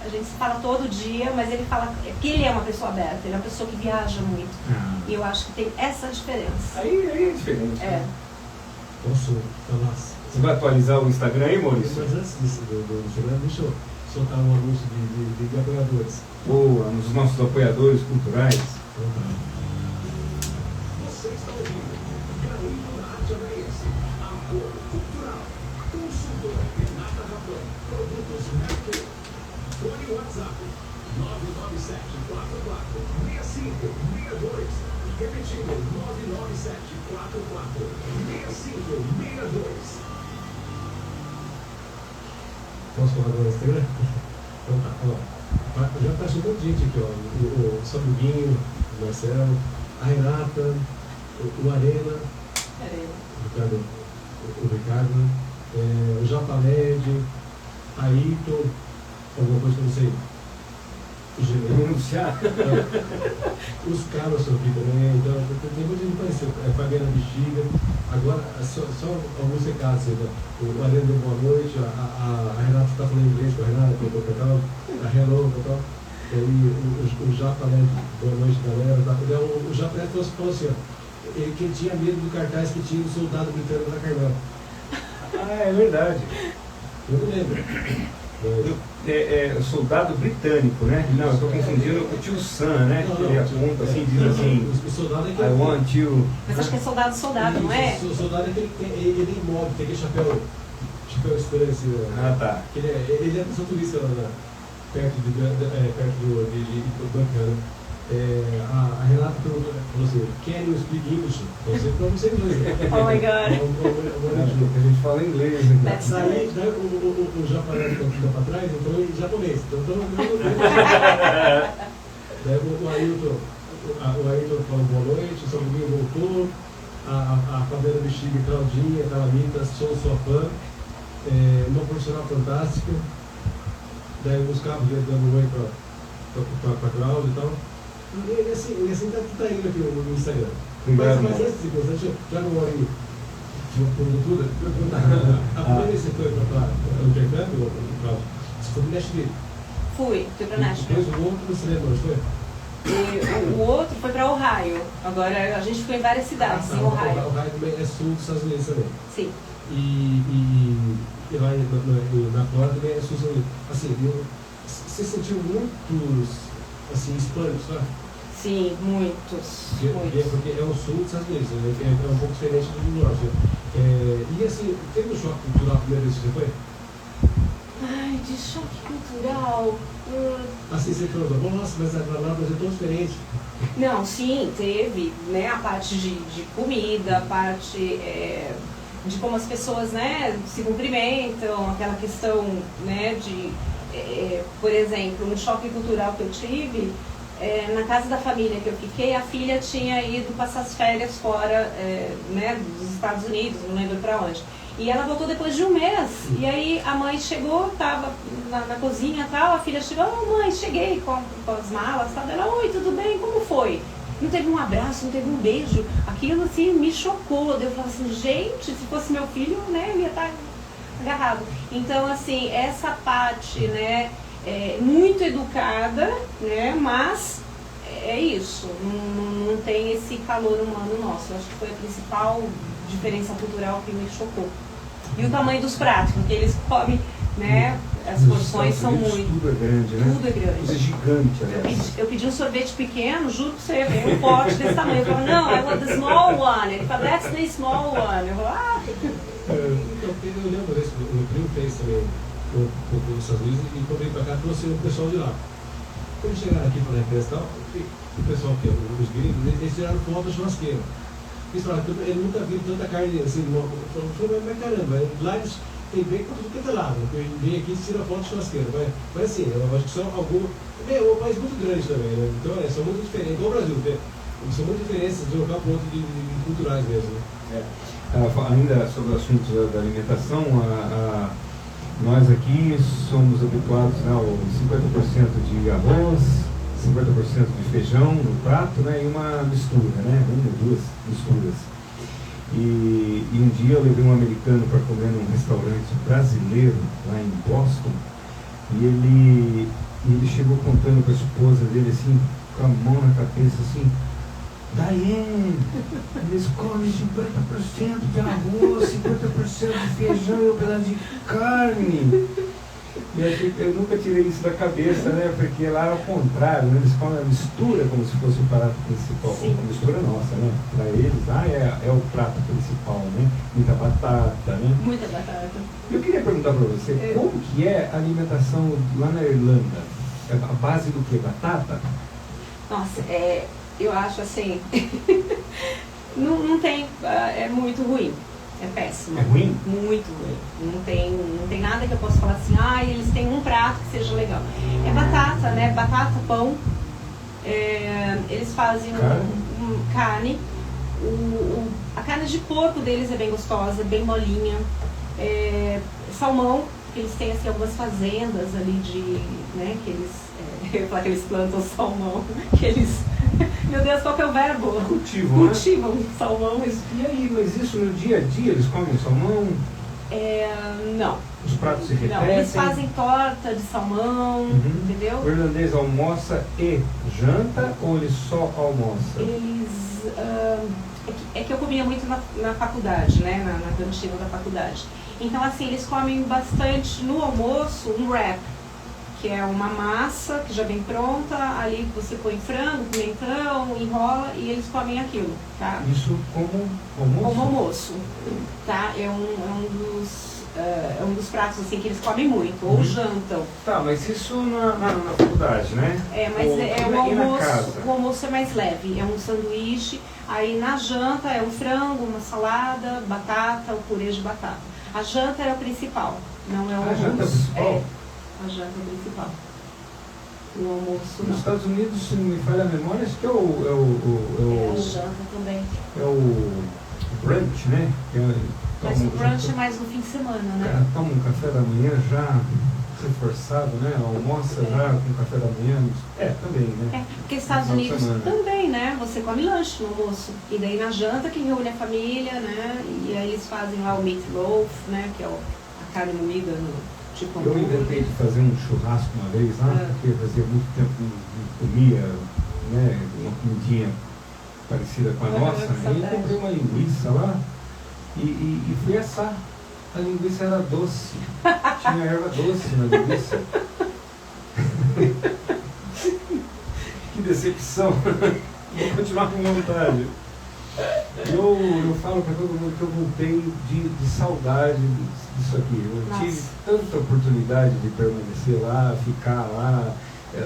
A gente se fala todo dia, mas ele fala que ele é uma pessoa aberta, ele é uma pessoa que viaja muito. E eu acho que tem essa diferença. Aí é diferente. Né? Posso falar? Você vai atualizar o Instagram aí, Maurício? Mas antes do Instagram, deixa eu soltar um anúncio de apoiadores. Boa, nos nossos apoiadores culturais. Você está ouvindo Garimpo da Arte Havaiense, apoio cultural, consultora Renata Rapão, produtos Mercury. Fone WhatsApp 997446562. Repetindo, 997446562. Posso falar do Instagram? Então tá, ó. Já tá chegando gente aqui, ó. O Samuguinho, o Marcelo, a Renata, o Arena, o Ricardo, o J. Led, a Ito, alguma coisa que eu não sei. Renunciar. Os caras são aqui também, então tem muita gente parecida. Fabiana Bexiga, agora só alguns recados. Então, o Ariano deu boa noite, a Renata está falando inglês com a Renata, a Hello, e o Japa, né, boa noite galera. O Japa falou assim, ó, que ele tinha medo do cartaz que tinha o soldado britânico da Carmela. Ah, é verdade. Eu não lembro. Soldado britânico, né? Não, eu estou confundindo com o tio Sam, né? Não, Ele aponta assim, diz assim, o soldado é que I want you. Mas acho que é soldado, não é? O soldado é aquele que ele é imóvel, tem aquele chapéu estranho assim, né? Ah, tá. Ele é pessoa turista lá, perto de Buckingham. A Renata falou assim, can you speak English? Pra você inglês, né? Oh my God. A gente fala inglês, né? That's Daí o japonês que fica para trás, então em japonês. Daí o Ayrton falou boa noite, o São Domingo voltou, a Fabiana Bexiga, Claudinha, Calamita, sou sua fã, uma profissional fantástica. Daí o Gustavo dando um oi para Cláudia e tal. E assim tá indo aqui no Instagram. Obrigado, Mas antes de começar, já não olho por tudo. A primeira vez que você foi para o intercâmbio, Cláudio, você foi para Nashville. Fui para Nashville. Depois o outro você lembra onde foi? E o outro foi para Ohio. Agora a gente ficou em várias cidades em Ohio. Ohio também é sul dos Estados Unidos também. Sim. E lá na Flórida também é sul dos Estados Unidos. Assim, você sentiu muitos assim, hispânicos, sabe? Sim, muitos. Porque é o sul dos Estados Unidos, né? É um pouco diferente do norte. E assim, teve um choque cultural a primeira vez que você foi? Ai, de choque cultural. Assim, você falou, nossa, mas a Granada é tão diferente. Não, sim, teve, né? A parte de comida, a parte de como as pessoas, né, se cumprimentam, aquela questão, né, de, por exemplo, um choque cultural que eu tive. Na casa da família que eu fiquei, a filha tinha ido passar as férias fora, né, dos Estados Unidos, não lembro pra onde. E ela voltou depois de um mês. E aí a mãe chegou, estava na cozinha e tal, a filha chegou, mãe, cheguei com as malas, tal. Ela, oi, tudo bem, como foi? Não teve um abraço, não teve um beijo. Aquilo assim me chocou. Eu falei assim, gente, se fosse meu filho, né, eu ia estar agarrado. Então, assim, essa parte, né, muito educada, né, mas é isso, não tem esse calor humano nosso. Eu acho que foi a principal diferença cultural que me chocou. E o tamanho dos pratos, porque eles comem, né, as porções são muito... Tudo é grande, né? Tudo é grande. Tudo é gigante, aliás. Eu pedi um sorvete pequeno, juro pra você, veio um pote desse tamanho. Eu falo, não, I want the small one. Ele fala, that's the small one. Eu falo, Eu lembro desse, o meu primo fez também os Estados Unidos e quando veio pra cá trouxe o pessoal de lá. Quando chegaram aqui para a empresa e tal, o pessoal que os gringos, eles tiraram foto da churrasqueira. Eles falaram que ele nunca viu tanta carne assim, mas caramba, lá eles tem bem para tudo que é lado. Vem aqui e tira foto da churrasqueira. Mas assim, eu acho que são alguns. É um país muito grande também, né? Então são muito diferentes, igual o Brasil, são muito diferentes de um local para outro de culturais mesmo. Né? Ainda sobre o assunto da alimentação, nós aqui somos habituados, né, ao 50% de arroz, 50% de feijão no prato, né, e uma mistura, né, uma ou duas misturas. E um dia eu levei um americano para comer num restaurante brasileiro lá em Boston, e ele chegou contando com a esposa dele assim, com a mão na cabeça assim, Diane, eles comem 50% de arroz, 50% de feijão e um pedaço de carne. E eu nunca tirei isso da cabeça, né? Porque lá é o contrário, né? Eles comem a mistura como se fosse o prato principal. Sim. A mistura nossa, né? Para eles, lá é o prato principal, né? Muita batata, né? muita batata. Eu queria perguntar para você, como que é a alimentação lá na Irlanda? É a base do que? Batata? Nossa, eu acho assim, não tem, é muito ruim, é péssimo. É ruim? Muito ruim. Não tem nada que eu possa falar assim, eles têm um prato que seja legal. É batata, né? Batata, pão. Eles fazem carne. A carne de porco deles é bem gostosa, bem molinha. Salmão, eles têm assim, algumas fazendas ali de, né, que eles Eu ia falar que eles plantam salmão, que eles... Meu Deus, qual que é o verbo? Cultivam, né? Cultivam salmão. Mas e aí, mas isso no dia a dia, eles comem salmão? Não. Os pratos se repetem? Não, eles fazem torta de salmão, entendeu? O irlandês almoça e janta ou ele só almoça? Eles... é que eu comia muito na faculdade, né? Na cantina da faculdade. Então, assim, eles comem bastante no almoço um wrap, que é uma massa que já vem pronta, ali você põe frango, pimentão, enrola e eles comem aquilo, tá? Isso como almoço? Como almoço, tá? É um dos pratos assim que eles comem muito, ou jantam. Tá, mas isso na faculdade, né? Mas Ou o almoço é mais leve, é um sanduíche, aí na janta é um frango, uma salada, batata, o purê de batata. A janta é o principal, não é o almoço. A janta é o principal? A janta é o principal. O almoço Nos não. Estados Unidos, se não me falha a memória, acho que A janta também. é o brunch, né? Mas o brunch é mais no fim de semana, né? Cara, toma um café da manhã já reforçado, né? Almoça já com café da manhã. Também, né? Porque nos Estados Final de Unidos semana. também, né? Você come lanche no almoço. E daí na janta que reúne a família, né? E aí eles fazem lá o meatloaf, né? Que é a carne moída no tipo Eu hambúrguer. inventei de fazer um churrasco uma vez lá, porque fazia muito tempo que não comia, né? Uma comidinha parecida com a nossa. que Aí eu saudade. comprei uma linguiça lá e fui assar. A linguiça era doce. Tinha erva doce na linguiça. Que decepção. Vou continuar com vontade. Eu falo para todo mundo que eu voltei de saudade disso aqui. Eu Nossa. tive tanta oportunidade de permanecer lá, ficar lá.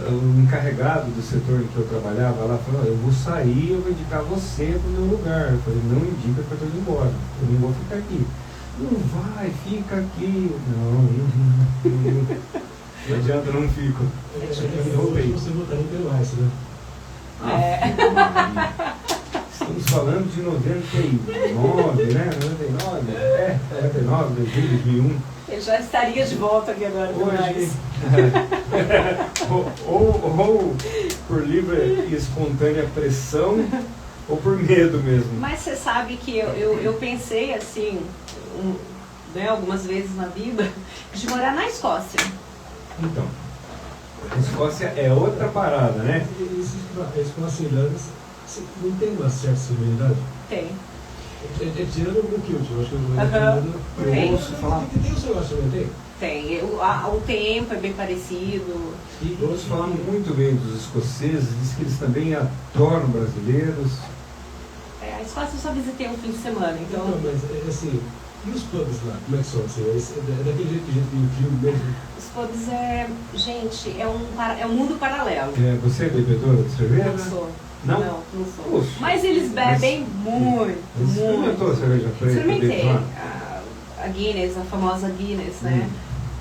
O encarregado do setor em que eu trabalhava lá falou: eu vou sair, eu vou indicar você para o meu lugar. Eu falei: não indica que eu estou indo embora, eu não vou ficar aqui. Não vai, fica aqui. Não adianta, não fico. Eu voltei. Você votaria pelo Ice, né? Estamos falando de 99, né? 99, 99, 2000, 2001. Ele já estaria de volta aqui agora. Hoje, ou por livre e espontânea pressão, ou por medo mesmo. Mas você sabe que eu pensei assim, né, algumas vezes na vida, de morar na Escócia. Então, a Escócia é outra parada, né? A Escócia e Irlanda não tem uma certa similaridade? Tem. Tirando o Kilt, eu acho que Eu Tem. ouço falar, Tem o seu negócio também, tem? Tem. O tempo é bem parecido. eu ouço falar muito bem dos escoceses, diz que eles também adoram brasileiros. A Escócia eu só visitei um fim de semana, então. Não, mas assim, e os pubs lá, como é que são? Assim, é daquele jeito que a gente viu o filme mesmo? Os pubs gente, é um mundo paralelo. Você é bebedora de cerveja? Não sou. Não? Não sou. Puxa. Mas eles bebem muito, Você experimentou a muito. cerveja preta? Experimentei deles lá? a Guinness, a famosa Guinness, né?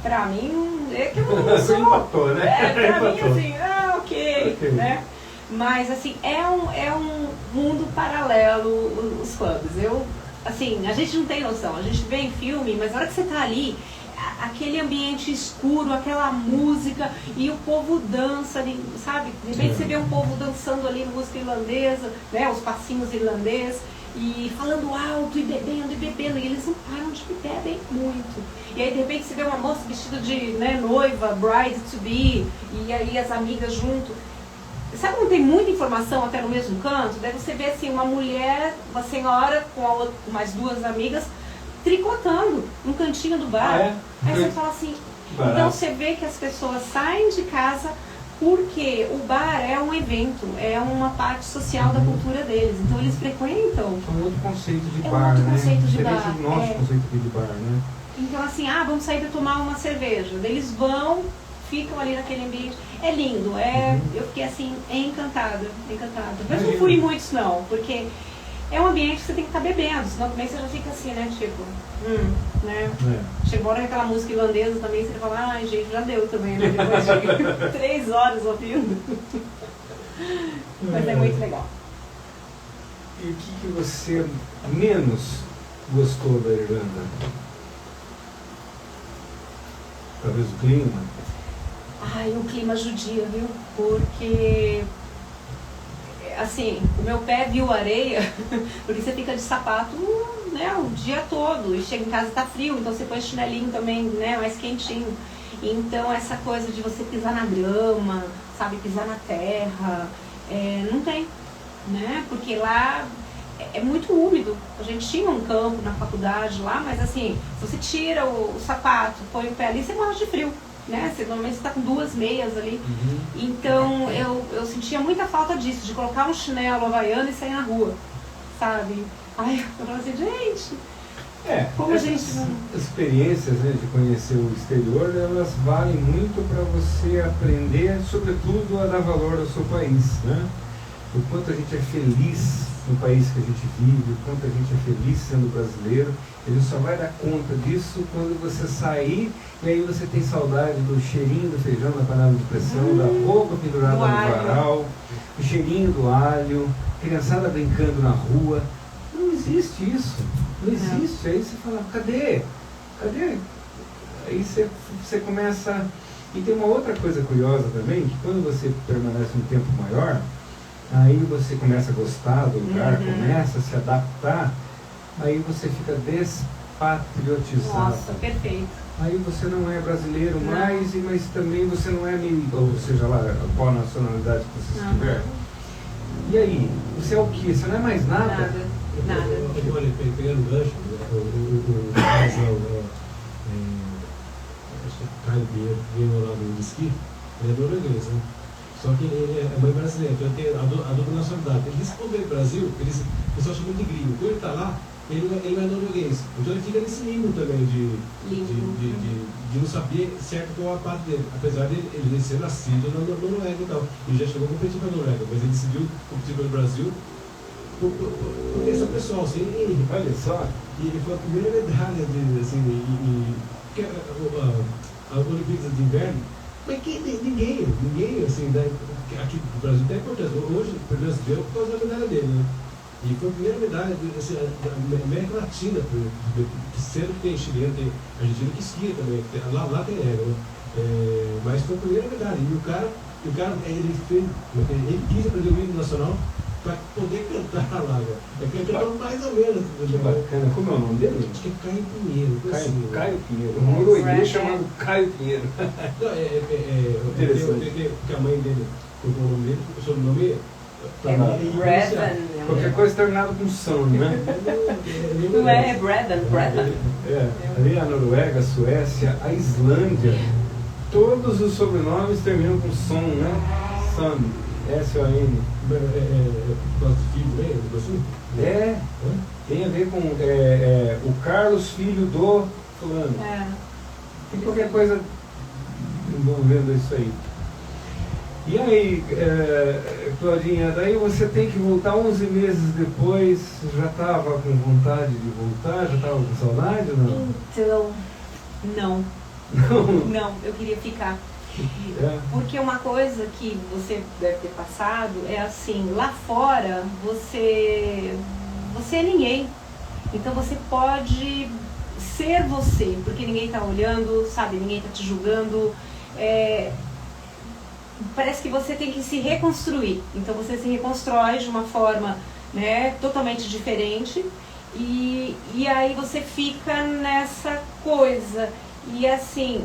Pra mim, é que eu não Você sou. empatou, né? Pra mim, Empatou. assim, ok, né? Mas, assim, é um mundo paralelo, os pubs. Assim, a gente não tem noção. A gente vê em filme, mas na hora que você tá ali, aquele ambiente escuro, aquela música, e o povo dança ali, sabe? De repente você vê um povo dançando ali música irlandesa, né? Os passinhos irlandeses, e falando alto, e bebendo, e eles não param de beber muito. E aí de repente você vê uma moça vestida de, né, noiva, bride to be, e aí as amigas junto. Sabe quando tem muita informação até no mesmo canto? Daí você vê assim, uma mulher, uma senhora com mais duas amigas, tricotando no cantinho do bar. Ah, é? Aí você fala assim, Barato. então você vê que as pessoas saem de casa porque o bar é um evento, é uma parte social da cultura deles. Então eles frequentam. É um outro conceito de É um bar, outro né? conceito de Diferente bar, do nosso é. conceito aqui de bar, né? Então assim, vamos sair para tomar uma cerveja. Daí eles vão, ficam ali naquele ambiente. É lindo, eu fiquei assim, encantada. Mas não fui em muitos não, porque é um ambiente que você tem que estar bebendo, senão também você já fica assim, né, tipo, né? Chega uma hora com aquela música irlandesa também, você fala, ai gente, já deu também, né? Depois de 3 horas ouvindo. Mas é muito legal. E o que você menos gostou da Irlanda? Talvez o clima? Ai, o clima judia, viu? Porque, assim, o meu pé viu areia, porque você fica de sapato, né, o dia todo, e chega em casa e tá frio, então você põe chinelinho também, né, mais quentinho. Então essa coisa de você pisar na grama, sabe, pisar na terra, não tem, né, porque lá é muito úmido. A gente tinha um campo na faculdade lá, mas assim, se você tira o sapato, põe o pé ali, você morre de frio, né? Você normalmente está com 2 meias ali. Então eu sentia muita falta disso, de colocar um chinelo havaiano e sair na rua, sabe? Ai, eu falava assim, gente, como a gente essas experiências, né, de conhecer o exterior, elas valem muito para você aprender, sobretudo, a dar valor ao seu país, né? O quanto a gente é feliz no país que a gente vive, o quanto a gente é feliz sendo brasileiro. Ele só vai dar conta disso quando você sair e aí você tem saudade do cheirinho do feijão na panela de pressão, da roupa pendurada no varal, o cheirinho do alho, criançada brincando na rua. Não existe isso, não existe. Aí você fala, cadê? Aí você começa... E tem uma outra coisa curiosa também, que quando você permanece um tempo maior, aí você começa a gostar do lugar, começa a se adaptar, aí você fica despatriotizado. Nossa, perfeito. Aí você não é brasileiro mais, mas também você não é ou seja lá, qual nacionalidade que você estiver. E aí, você é o quê? Você não é mais nada? Nada. Olha, pegando o gancho, o casal, acho que é Caio Pinheiro, que veio lá do esqui, ele é norueguês, né? Só que ele é mãe brasileira, então ele tem a dupla nacionalidade. Ele disse que quando veio pro Brasil, o pessoal chama de gringo. Quando ele está lá, ele não é norueguês. Então ele fica nesse limbo também de não saber certo qual a parte dele. Apesar de ele ser nascido na Noruega e tal. Ele já chegou a competir para a Noruega, mas ele decidiu competir pelo Brasil por essa pessoa, assim, Olha só. E ele foi a primeira medalha dele, assim, a Olimpíada de Inverno. Mas ninguém, assim, aqui do Brasil tem importância. Hoje, o brasileiro, por causa da medalha dele, né? E foi a primeira medalha assim, da América Latina, sendo que tem chileno, tem argentino que esquia também, lá tem ego, né? Mas foi a primeira medalha. E o cara ele quis aprender o hino nacional para poder cantar lá, né? Ele cantou mais ou menos. Que bacana. Como é o nome dele? Acho que é Caio Pinheiro. Caio Pinheiro. Um norueguês chamado Caio Pinheiro. Não, porque a mãe dele colocou o nome dele, o sobrenome qualquer coisa terminado com São, né? Não é Bredan. Ali a Noruega, a Suécia, a Islândia, todos os sobrenomes terminam com Son, né? Son, S-O-N. Por causa de filho, né? Tem a ver com o Carlos, filho do fulano. Tem qualquer coisa envolvendo isso aí. E aí, Claudinha, daí você tem que voltar 11 meses depois, já estava com vontade de voltar, já estava com saudade ou não? Então, não, eu queria ficar. Porque uma coisa que você deve ter passado é assim, lá fora você é ninguém. Então você pode ser você, porque ninguém está olhando, sabe, ninguém está te julgando. Parece que você tem que se reconstruir. Então você se reconstrói de uma forma, né, totalmente diferente. E aí você fica nessa coisa. E assim,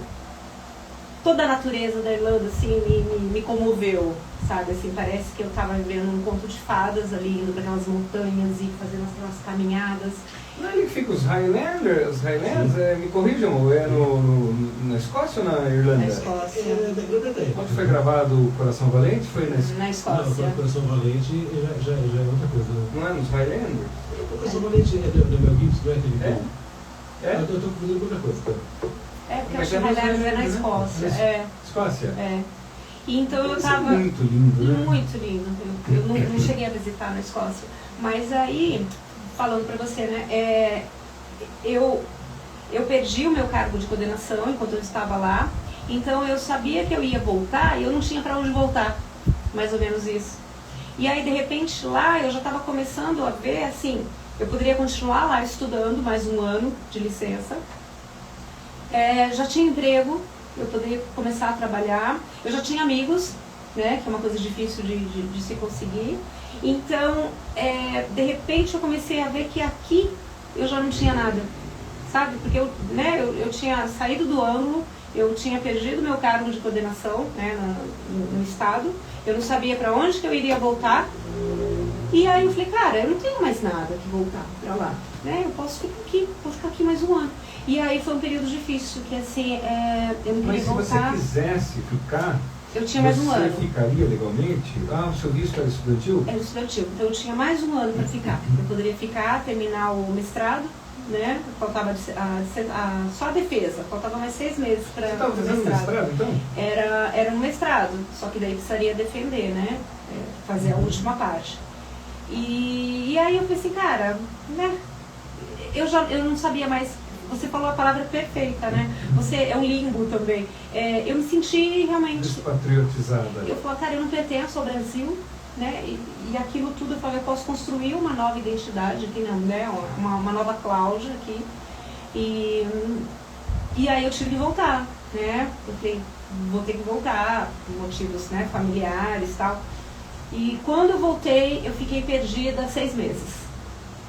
toda a natureza da Irlanda assim, me comoveu, sabe? Assim, parece que eu estava vivendo um conto de fadas ali, indo para aquelas montanhas e fazendo aquelas caminhadas. Não é ali que fica os Highlanders? Me corrijam, na Escócia ou na Irlanda? Na Escócia. Onde foi gravado o Coração Valente? Foi na Escócia. Não, o Coração Valente já é outra coisa, né? Não é nos Highlanders? O Coração Valente é do Mel Gibson, não é aquele Eu estou fazendo outra coisa, tá? Porque eu acho que Highlanders é na Escócia. Escócia? Então eu estava... Muito lindo, né? Muito lindo. Eu não cheguei a visitar na Escócia. Mas aí, falando para você, né? Eu perdi o meu cargo de coordenação enquanto eu estava lá. Então eu sabia que eu ia voltar e eu não tinha para onde voltar. Mais ou menos isso. E aí, de repente, lá eu já estava começando a ver, assim, eu poderia continuar lá estudando mais um ano de licença. Já tinha emprego, eu poderia começar a trabalhar. Eu já tinha amigos, né, que é uma coisa difícil de se conseguir. Então, de repente eu comecei a ver que aqui eu já não tinha nada, sabe? Porque eu tinha saído do ângulo, eu tinha perdido meu cargo de coordenação, né, no estado, eu não sabia para onde que eu iria voltar. E aí eu falei, cara, eu não tenho mais nada que voltar para lá, né? Eu posso ficar aqui mais um ano. E aí foi um período difícil, que assim, eu não queria voltar. Mas se você quisesse ficar, eu tinha mais um ano. Você ficaria legalmente? O seu visto era estudantil? Era estudantil, então eu tinha mais um ano para ficar. Eu poderia ficar, terminar o mestrado, né? Faltava só a defesa, faltava mais 6 meses para o mestrado. Você estava fazendo mestrado, então? Era um mestrado, só que daí precisaria defender, né? Fazer a última parte. E aí eu pensei, cara, né? Eu não sabia mais. Você falou a palavra perfeita, né? Você é um limbo também. Eu me senti realmente despatriotizada. Eu falei, cara, eu não pertenço ao Brasil, né? E aquilo tudo eu falei, eu posso construir uma nova identidade aqui, não, né? Uma nova Cláudia aqui. E aí eu tive que voltar, né? Eu falei, vou ter que voltar por motivos, né, familiares e tal. E quando eu voltei, eu fiquei perdida 6 meses.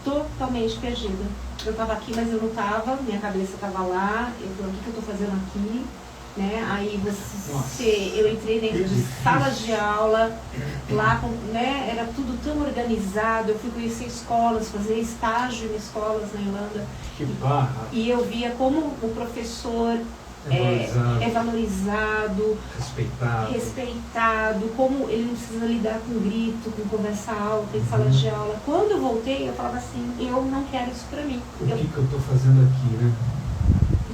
Totalmente perdida. Eu estava aqui, mas eu não estava, minha cabeça estava lá. Eu falei, o que eu estou fazendo aqui? Né? Aí eu entrei dentro de salas de aula, lá, né? Era tudo tão organizado. Eu fui conhecer escolas, fazer estágio em escolas na Irlanda. Que barra! E eu via como o professor é valorizado, respeitado, como ele não precisa lidar com grito, com conversa alta em sala de aula. Quando eu voltei, eu falava assim, eu não quero isso pra mim. O que eu tô fazendo aqui, né?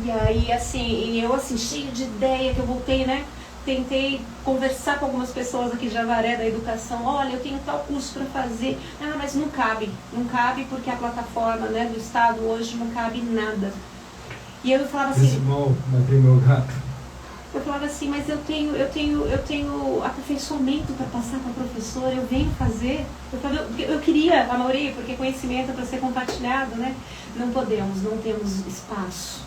E aí, assim, eu assim, cheia de ideia que eu voltei, né? Tentei conversar com algumas pessoas aqui de Avaré da educação. Olha, eu tenho tal curso para fazer. Ah, mas não cabe porque a plataforma, né, do Estado hoje não cabe nada. E eu falava assim, eu falava assim, mas eu tenho aperfeiçoamento para passar para a professora, eu venho fazer. Eu queria, a maioria, porque conhecimento é para ser compartilhado, né? Não podemos, não temos espaço.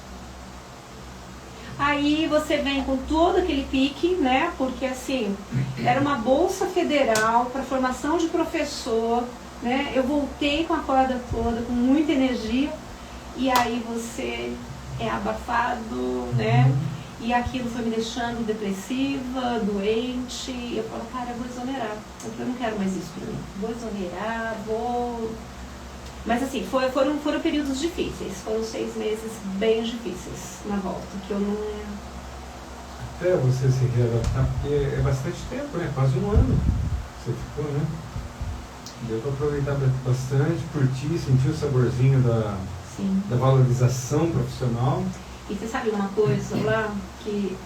Aí você vem com todo aquele pique, né? Porque assim, era uma bolsa federal para formação de professor, né? Eu voltei com a corda toda, com muita energia, e aí você é abafado, né? E aquilo foi me deixando depressiva, doente. Eu falo, cara, eu vou exonerar. Eu não quero mais isso pra mim. Vou exonerar, vou... Mas assim, foram períodos difíceis. Foram 6 meses bem difíceis na volta, que eu não... Até você se readaptar, porque é bastante tempo, né? Quase um ano você ficou, né? Deu para aproveitar bastante, curtir, sentir o saborzinho da valorização profissional. E você sabe uma coisa lá que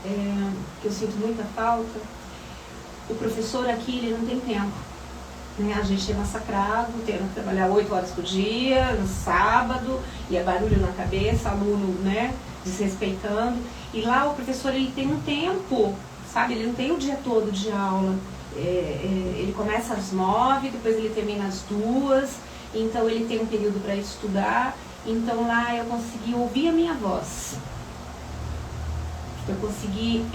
eu sinto muita falta? O professor aqui, ele não tem tempo. Né? A gente é massacrado, tendo que trabalhar 8 horas por dia, no sábado, e é barulho na cabeça, aluno, né, desrespeitando. E lá o professor, ele tem um tempo, sabe? Ele não tem o dia todo de aula. Ele começa às 9, depois ele termina às 2, então ele tem um período para estudar. Então lá eu consegui ouvir a minha voz. Eu consegui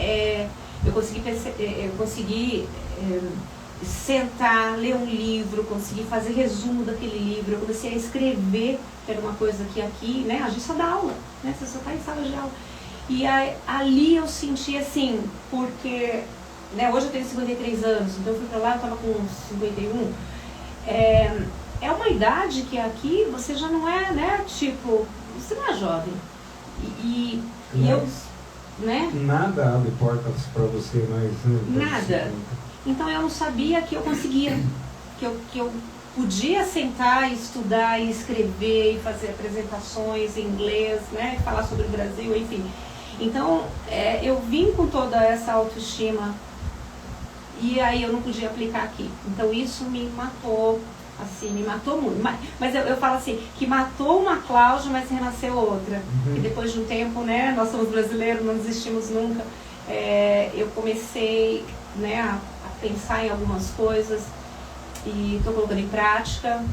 sentar, ler um livro, consegui fazer resumo daquele livro. Eu comecei a escrever, que era uma coisa que aqui, né, a gente só dá aula, né, você só está em sala de aula. E aí, ali eu senti assim, porque, né, hoje eu tenho 53 anos, então eu fui pra lá, eu estava com 51. É uma idade que aqui você já não é, né, tipo, você não é jovem. E eu, né? Nada abre portas para você mais, né? Nada. Então eu não sabia que eu conseguia, que eu podia sentar e estudar e escrever e fazer apresentações em inglês, né, falar sobre o Brasil, enfim. Então eu vim com toda essa autoestima e aí eu não podia aplicar aqui. Então isso me matou, assim, me matou muito. Mas eu falo assim, que matou uma Cláudia, mas renasceu outra. E depois de um tempo, né, nós somos brasileiros, não desistimos nunca. Eu comecei, né, a pensar em algumas coisas e estou colocando em prática,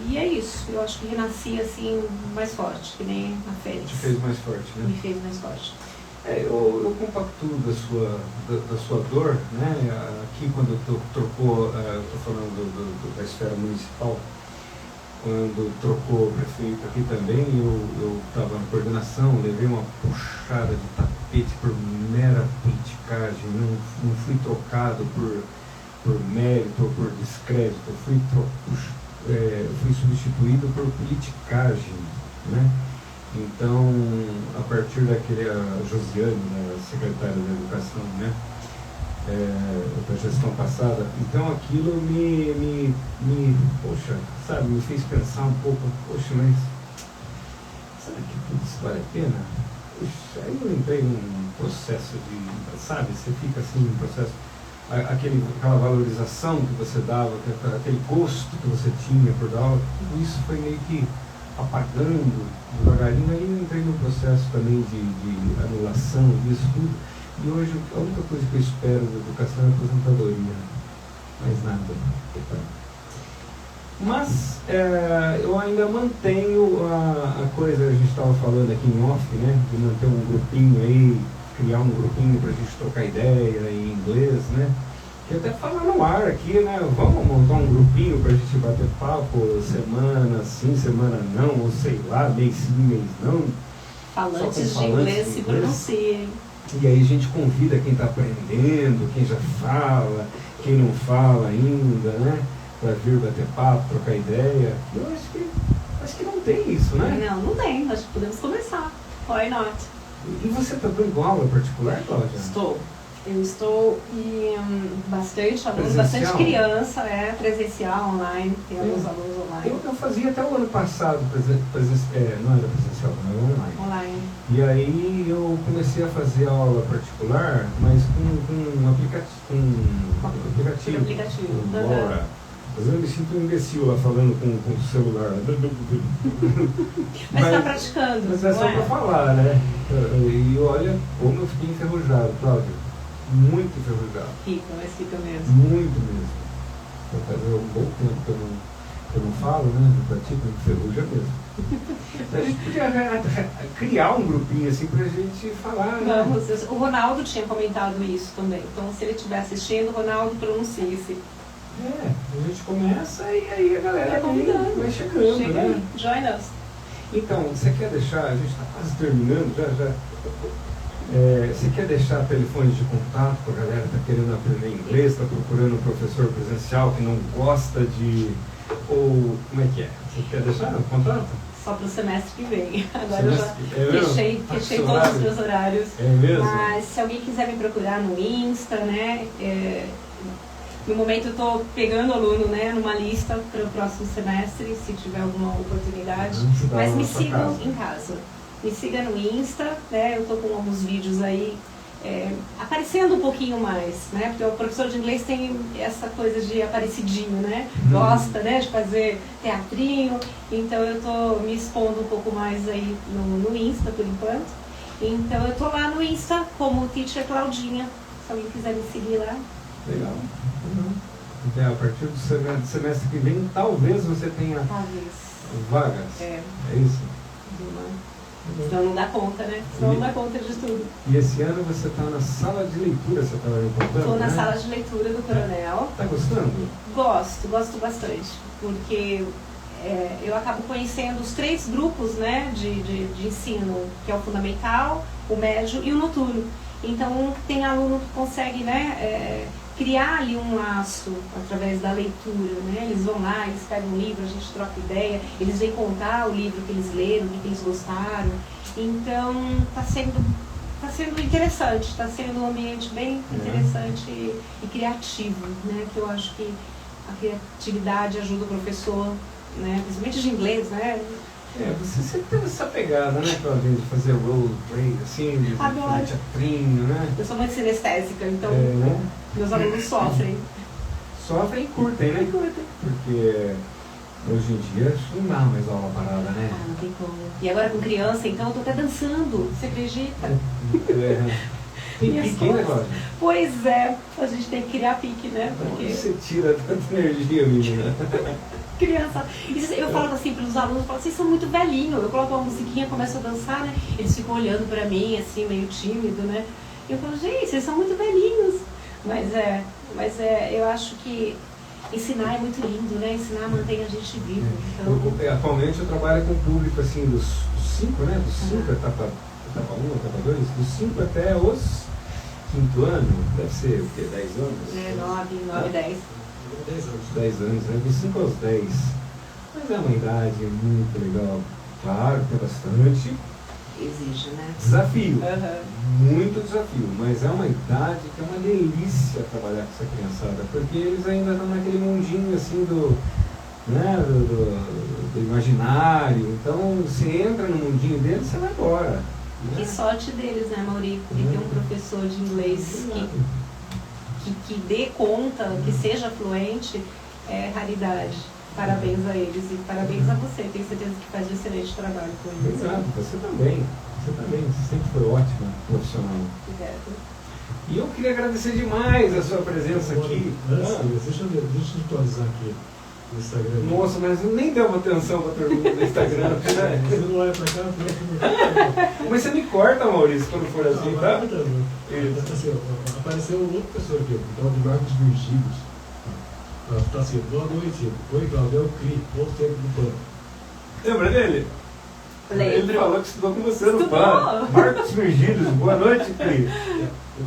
e é isso. Eu acho que renasci assim mais forte, que nem a Fênix. Te fez mais forte, né? Me fez mais forte. Eu compactuo da sua dor, né? Aqui quando trocou, estou falando da esfera municipal, quando trocou o prefeito aqui também, eu estava na coordenação, levei uma puxada de tapete por mera politicagem, não fui trocado por mérito ou por descrédito, fui substituído por politicagem, né? Então, a partir daquele, a Josiane, né, secretária da Educação, né, da gestão passada, então aquilo poxa, sabe, me fez pensar um pouco, poxa, mas será que tudo isso vale a pena? Poxa, aí eu entrei num processo de, sabe, você fica assim num processo, aquela valorização que você dava, aquele gosto que você tinha por dar aula, tudo isso foi meio que apagando devagarinho, aí eu entrei num processo também de anulação disso tudo, e hoje a única coisa que eu espero da educação é a aposentadoria, mais nada. Mas eu ainda mantenho a coisa, a gente estava falando aqui em off, né, de manter um grupinho aí, criar um grupinho para a gente trocar ideia em inglês, né? Que até falar no ar aqui, né? Vamos montar um grupinho para a gente bater papo, semana sim, semana não, ou sei lá, mês sim, mês não. Falantes de inglês se pronunciem. E aí a gente convida quem está aprendendo, quem já fala, quem não fala ainda, né? Para vir bater papo, trocar ideia. Eu acho que não tem isso, né? Não tem. Acho que podemos começar. Why not? E você está dando aula particular, Cláudia? Eu estou em bastante alunos, bastante criança, presencial, online, temos alunos online. Eu fazia até o ano passado, não era presencial, não era online. E aí eu comecei a fazer aula particular, mas com um aplicativo. Com Laura. Às vezes eu me sinto um imbecil lá falando com o celular. Mas está praticando. Mas é só para falar, né? E olha, como eu fiquei enferrujado, Cláudia. Muito enferrujado. Mas fica mesmo. Muito mesmo. Já faz um bom tempo que eu não falo, né? Não pratico, enferruja mesmo. A gente podia criar um grupinho assim pra gente falar, né? Vamos, o Ronaldo tinha comentado isso também. Então, se ele estiver assistindo, Ronaldo, pronuncie-se. A gente começa e aí a galera vai chegando, Chega né? aí, join us. Então, você quer deixar, a gente está quase terminando, já. Você quer deixar telefones de contato para a galera que está querendo aprender inglês, está procurando um professor presencial que não gosta de... Ou como é que é? Você quer deixar o contato? Só para o semestre que vem. Agora eu já fechei todos os meus horários. É mesmo? Mas se alguém quiser me procurar no Insta, né? No momento eu estou pegando aluno, né, numa lista para o próximo semestre, se tiver alguma oportunidade. Mas me sigam em casa. Me siga no Insta, né? Eu estou com alguns vídeos aí aparecendo um pouquinho mais, né? Porque o professor de inglês tem essa coisa de aparecidinho, né? Gosta, né, de fazer teatrinho. Então eu estou me expondo um pouco mais aí no Insta por enquanto. Então eu estou lá no Insta como Teacher Claudinha. Se alguém quiser me seguir lá. Legal. Então, a partir do semestre que vem, talvez você tenha vagas. É isso? Senão não dá conta, né? Senão não dá conta de tudo. E esse ano você está na sala de leitura, você estava me contando? Estou na sala de leitura do Coronel. Está gostando? Gosto bastante. Porque eu acabo conhecendo os 3 grupos, né, de ensino, que é o fundamental, o médio e o noturno. Então tem aluno que consegue, né, criar ali um laço através da leitura, né? Eles vão lá, eles pegam um livro, a gente troca ideia, eles vêm contar o livro que eles leram, o que eles gostaram. Então está sendo interessante, está sendo um ambiente bem interessante e criativo, né? Que eu acho que a criatividade ajuda o professor, né? Principalmente de inglês, né? Você sempre teve essa pegada, né, Claudinha, de fazer roleplay, assim, de teatrinho, né? Eu sou muito sinestésica, então meus alunos sofrem. Sofrem e curtem, né? Porque hoje em dia acho que não dá mais aula parada, né? Não tem como. E agora com criança, então eu tô até dançando, você acredita? Tem pique, né, Cláudia? Pois é, a gente tem que criar pique, né? Porque você tira tanta energia, menina. criança. Eu falo assim para os alunos, eu falo, vocês são muito velhinhos. Eu coloco uma musiquinha, começo a dançar, né? Eles ficam olhando para mim, assim, meio tímido, né? Eu falo, gente, vocês são muito velhinhos. Mas eu acho que ensinar é muito lindo, né? Ensinar mantém a gente vivo. Então... Atualmente eu trabalho com o público assim, dos 5, né? Dos 5, etapa 1, etapa 2, dos 5 até os 5º ano, deve ser o quê? 10 anos? 9, 10. 10 anos. 10 anos, né? Dos 5 aos 10. Mas é uma idade muito legal. Claro, tem bastante Exige, né? desafio. Uhum. Muito desafio, mas é uma idade que é uma delícia trabalhar com essa criançada, porque eles ainda estão naquele mundinho assim né, do imaginário. Então, você entra no mundinho deles, você vai embora. Né? Que sorte deles, né, Mauri? De ter um professor de inglês que dê conta, que seja fluente, é raridade. Parabéns a eles e parabéns a você. Tenho certeza que faz um excelente trabalho com eles. Exato, você também. Você sempre foi ótima profissional. Obrigada. E eu queria agradecer demais a sua presença aqui. Deixa eu atualizar aqui no Instagram. Nossa, mas eu nem deu atenção para a pergunta do Instagram. Né? Você não olha pra cá, Mas você me corta, Maurício, quando for assim, tá? Assim, apareceu um outro pessoa aqui, então de Marcos Virgílios. Tá assim, boa noite. Oi, Claudio, é o Cri, bom tempo do PAN. Lembra dele? Ele Lembro. falou que estudou com você no Estudou. PAN. Marcos Virgílios, boa noite, Cri. Ele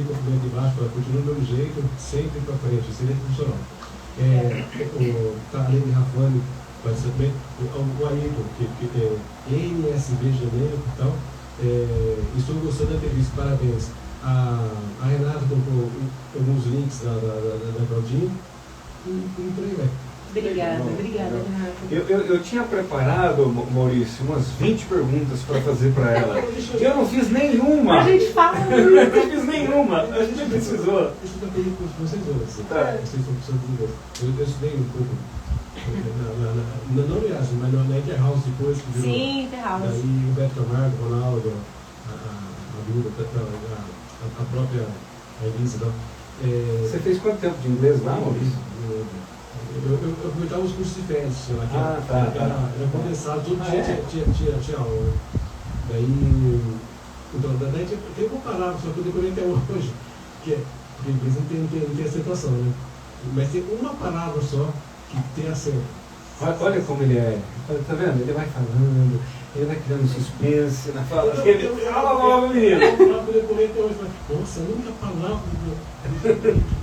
complementa embaixo, continua do mesmo jeito, sempre pra frente, excelente profissional. Tá além de Rafane, pode ser também o Ayrton, que tem NSB Janeiro e tal. Estou gostando da entrevista, parabéns. A Renata colocou alguns links da Claudinha e por aí vai. Obrigada, Renata. Eu tinha preparado, Maurício, umas 20 perguntas para fazer para ela. Eu não fiz nenhuma. A gente fala. Eu não fiz nenhuma. A gente precisou. Isso eu pergunto para vocês hoje. Tá. Vocês são professores de inglês. Eu estudei um pouco, não aliás, mas na Interhouse depois. Que virou, Sim, Interhouse. Daí o Beto Camargo, o Ronaldo, a Duda, a própria Elisa. Você fez quanto tempo de inglês lá, Maurício? Eu aproveitava os cursos de férias, sei lá, era condensado, todo dia tinha aula. Daí tem uma palavra, só que eu decorei até hoje, porque inglês não tem acentuação, né? Mas tem uma palavra só que tem acento. Olha como ele é. Tá vendo? Ele vai falando, ele vai criando suspense na fala dele. Fala, menino! Eu decorei até hoje, nossa, a única palavra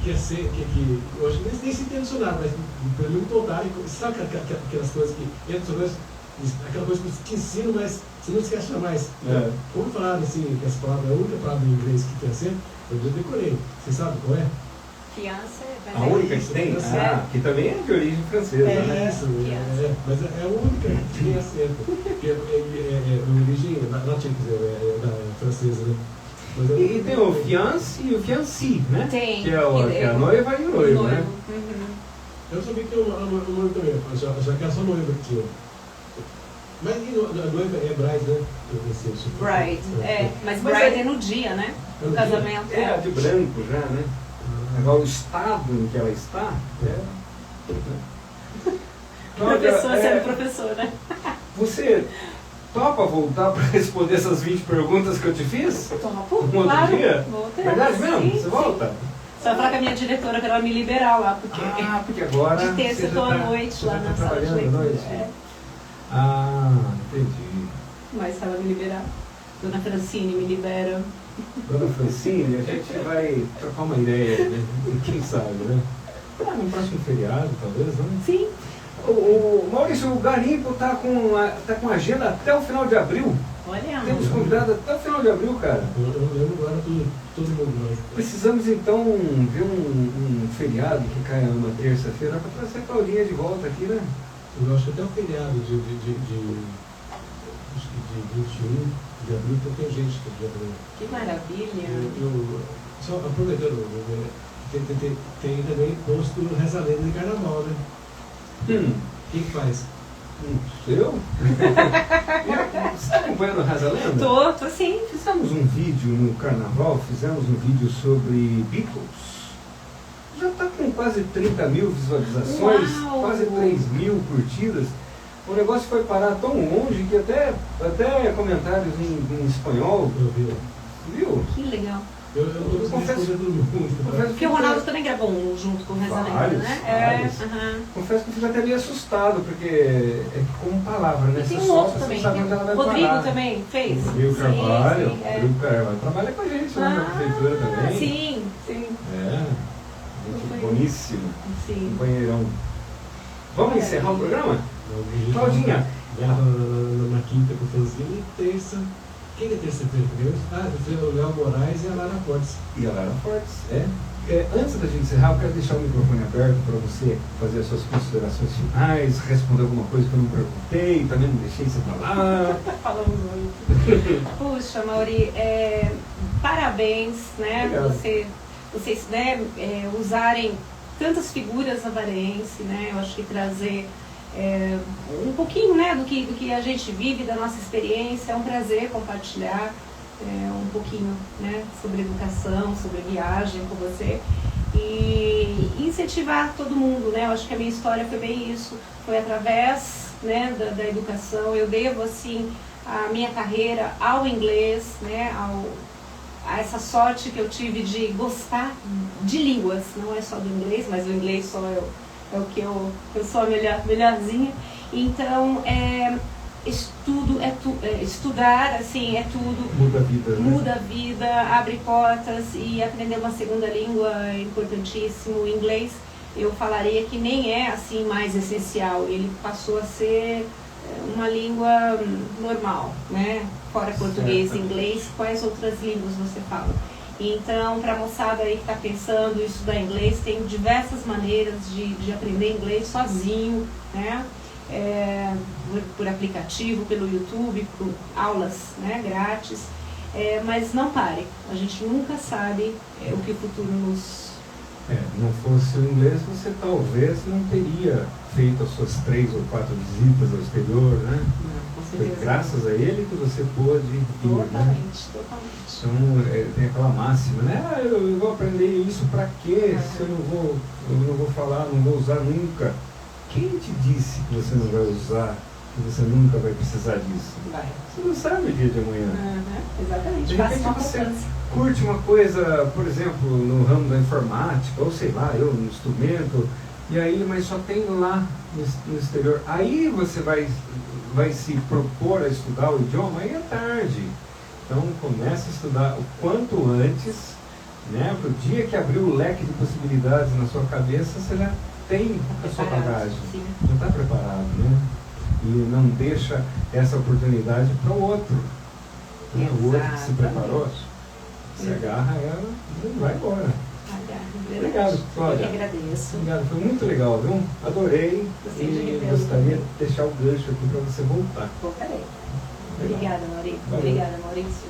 que ia ser, que eu acho que nem se tem dicionário, mas para mim total, sabe aquelas coisas que entram, aquela coisa que ensinam, mas você não esquece jamais. Como falaram assim, que essa palavra é a única palavra em inglês que tem acento, eu já decorei. Você sabe qual é? Fiança, A única que tem? Que também é de origem francesa, né? Isso, mas é a única que tem acento. Que é origem latina, francesa, né? E tem o fiance e o fiancé, né? Tem. Que é a noiva e o noivo, né? Uhum. Eu sabia que tem um noivo também, já que era só noiva que tinha. Mas a noiva é bride, né? Bride, mas bride é no dia, né? No casamento. É, de branco já, né? Agora o estado em que ela está Professor sendo professor, né? Você topa voltar para responder essas 20 perguntas que eu te fiz? Topo, Um outro claro. dia? Voltei. Verdade mesmo? Sim, Você sim. volta? Só vai falar com a minha diretora que ela me liberar lá, porque Porque agora de terça você eu tô já à noite lá já na sala de trabalhando à leitura. noite? Entendi. Mas se ela me liberar, Dona Francine me libera. Dona Francine, a gente vai trocar uma ideia, né? Quem sabe, né? No próximo feriado, talvez, né? Sim. O Maurício, o Garimpo tá com agenda até o final de abril. Olha, Temos convidado até o final de abril, cara. Eu lembro agora todo mundo. Precisamos então ver um feriado que caia numa terça-feira para trazer a Claudinha de volta aqui, né? Eu acho que até o feriado de 21 de abril tem gente de abril. que maravilha. Só aproveitando, tem também posto Reza a Lenda de Carnaval, né? Quem que faz? Eu? Você está acompanhando a Reza a Lenda? Tô sim. Fizemos um vídeo no Carnaval, fizemos um vídeo sobre Beatles. Já está com quase 30 mil visualizações, Uau! quase 3 mil curtidas. O negócio foi parar tão longe que até comentários em espanhol, Eu vi. viu? Que legal. Eu não confesso- responder todo mundo. confesso Porque o Ronaldo também gravou um junto com o Reza Lenda, Vários, né? vários. Aham. Confesso que eu fico até meio assustado, porque é como palavra, né? E tem Você um solta, outro você também. sabe onde ela vai Rodrigo parar. também fez? Rodrigo Sim, Carvalho. sim, é. Rodrigo Carvalho trabalha com a gente lá na prefeitura também. Sim, sim, É, gente boníssima, sim. companheirão. Vamos encerrar o programa? Claudinha. Na quinta com o Franzinho e terça. Quem é terça-feira? O Léo Moraes e a Lara Fortes. E a Lara Fortes. Antes da gente encerrar, eu quero deixar o microfone aberto para você fazer as suas considerações finais, responder alguma coisa que eu não perguntei, também não deixei você falar. Falamos muito. Puxa, Mauri, parabéns, né? Obrigado. Vocês né, usarem tantas figuras avarense, né? Eu acho que trazer um pouquinho, né, do que a gente vive, da nossa experiência. É um prazer compartilhar um pouquinho, né, sobre educação, sobre viagem com você e incentivar todo mundo, né? Eu acho que a minha história foi bem isso, foi através, né, da educação. Eu devo assim a minha carreira ao inglês, né, a essa sorte que eu tive de gostar de línguas, não é só do inglês, mas o inglês só é o que eu sou a melhorzinha. Então, estudar, assim, é tudo. Muda a vida, né? Muda a vida, abre portas, e aprender uma segunda língua é importantíssimo. O inglês, eu falaria que nem é assim mais essencial, ele passou a ser uma língua normal, né? Fora português e inglês, quais outras línguas você fala? Então, para a moçada aí que está pensando em estudar inglês, tem diversas maneiras de aprender inglês sozinho, né? Por aplicativo, pelo YouTube, por aulas, né, grátis. Mas não pare, a gente nunca sabe o que o futuro nos... Não fosse o inglês, você talvez não teria feito as suas 3 ou 4 visitas ao exterior, né? Com Foi certeza. graças a ele que você pôde ir, né? Totalmente. Então, tem aquela máxima, né? Eu vou aprender isso pra quê? Se eu não vou falar, não vou usar nunca. Quem te disse que você não vai usar, que você nunca vai precisar disso? Vai. Você não sabe o dia de amanhã. Exatamente. De Faça repente uma você poupança. curte uma coisa, por exemplo, no ramo da informática, ou sei lá, eu no instrumento, e aí, mas só tem lá no exterior. Aí você vai se propor a estudar o idioma, aí é tarde. Então comece a estudar o quanto antes, né? Para o dia que abrir o leque de possibilidades na sua cabeça, você já tem a sua bagagem. Sim. Já está preparado, né? E não deixa essa oportunidade para o outro. Né? O outro que se preparou, se agarra ela e vai embora. Obrigado, Cláudia. Eu que agradeço. Obrigado, foi muito legal, viu? Adorei. Gostei de E revê-lo gostaria também. de deixar o gancho aqui para você voltar. Voltarei. Obrigada, Maurício. Valeu. Obrigada, Maurício.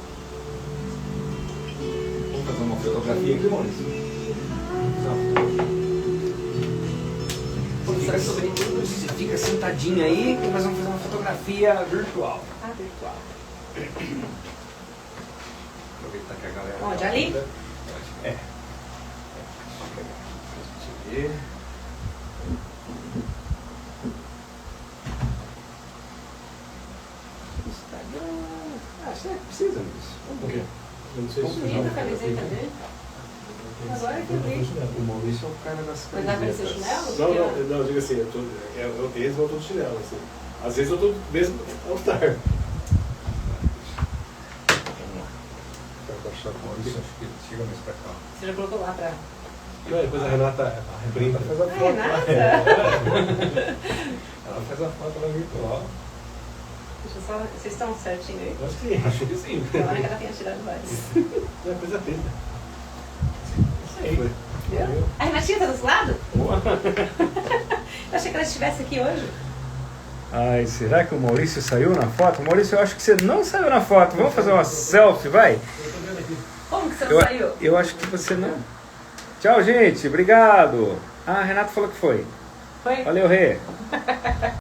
Vamos fazer uma fotografia aqui, Maurício. Fica, você fica sentadinha aí e nós vamos fazer uma fotografia virtual. Virtual. Aproveitar que a galera... Onde? Ali? É. Deixa eu ver. Instagram... será que precisa disso? Vamos ver. Eu não sei se Bonita a camiseta dele. Agora que eu vi. O Maurício é o cara das Mas vai aparecer o camisetas. chinelo? Não, diga assim, eu desde eu tô de chinelo, assim. Às vezes eu tô mesmo ao tarde. Vamos lá. Quero baixar o Maurício, acho que ele chega mais pra cá. Você já colocou lá pra... Não, depois a Renata brinca. Faz a foto lá. Renata? Ela faz a foto lá virtual. Deixa eu só... Vocês estão certinho aí? Acho que sim. Acho que sim. Tomara que ela tenha tirado vários. É coisa feita. Isso aí. Viu? A Renatinha tá desse lado? Boa. Eu achei que ela estivesse aqui hoje. Ai, será que o Maurício saiu na foto? Maurício, eu acho que você não saiu na foto. Vamos fazer uma selfie, vai? Como que você não saiu? Eu acho que você não. Tchau, gente. Obrigado. Ah, a Renata falou que foi. Foi? Valeu, Rê.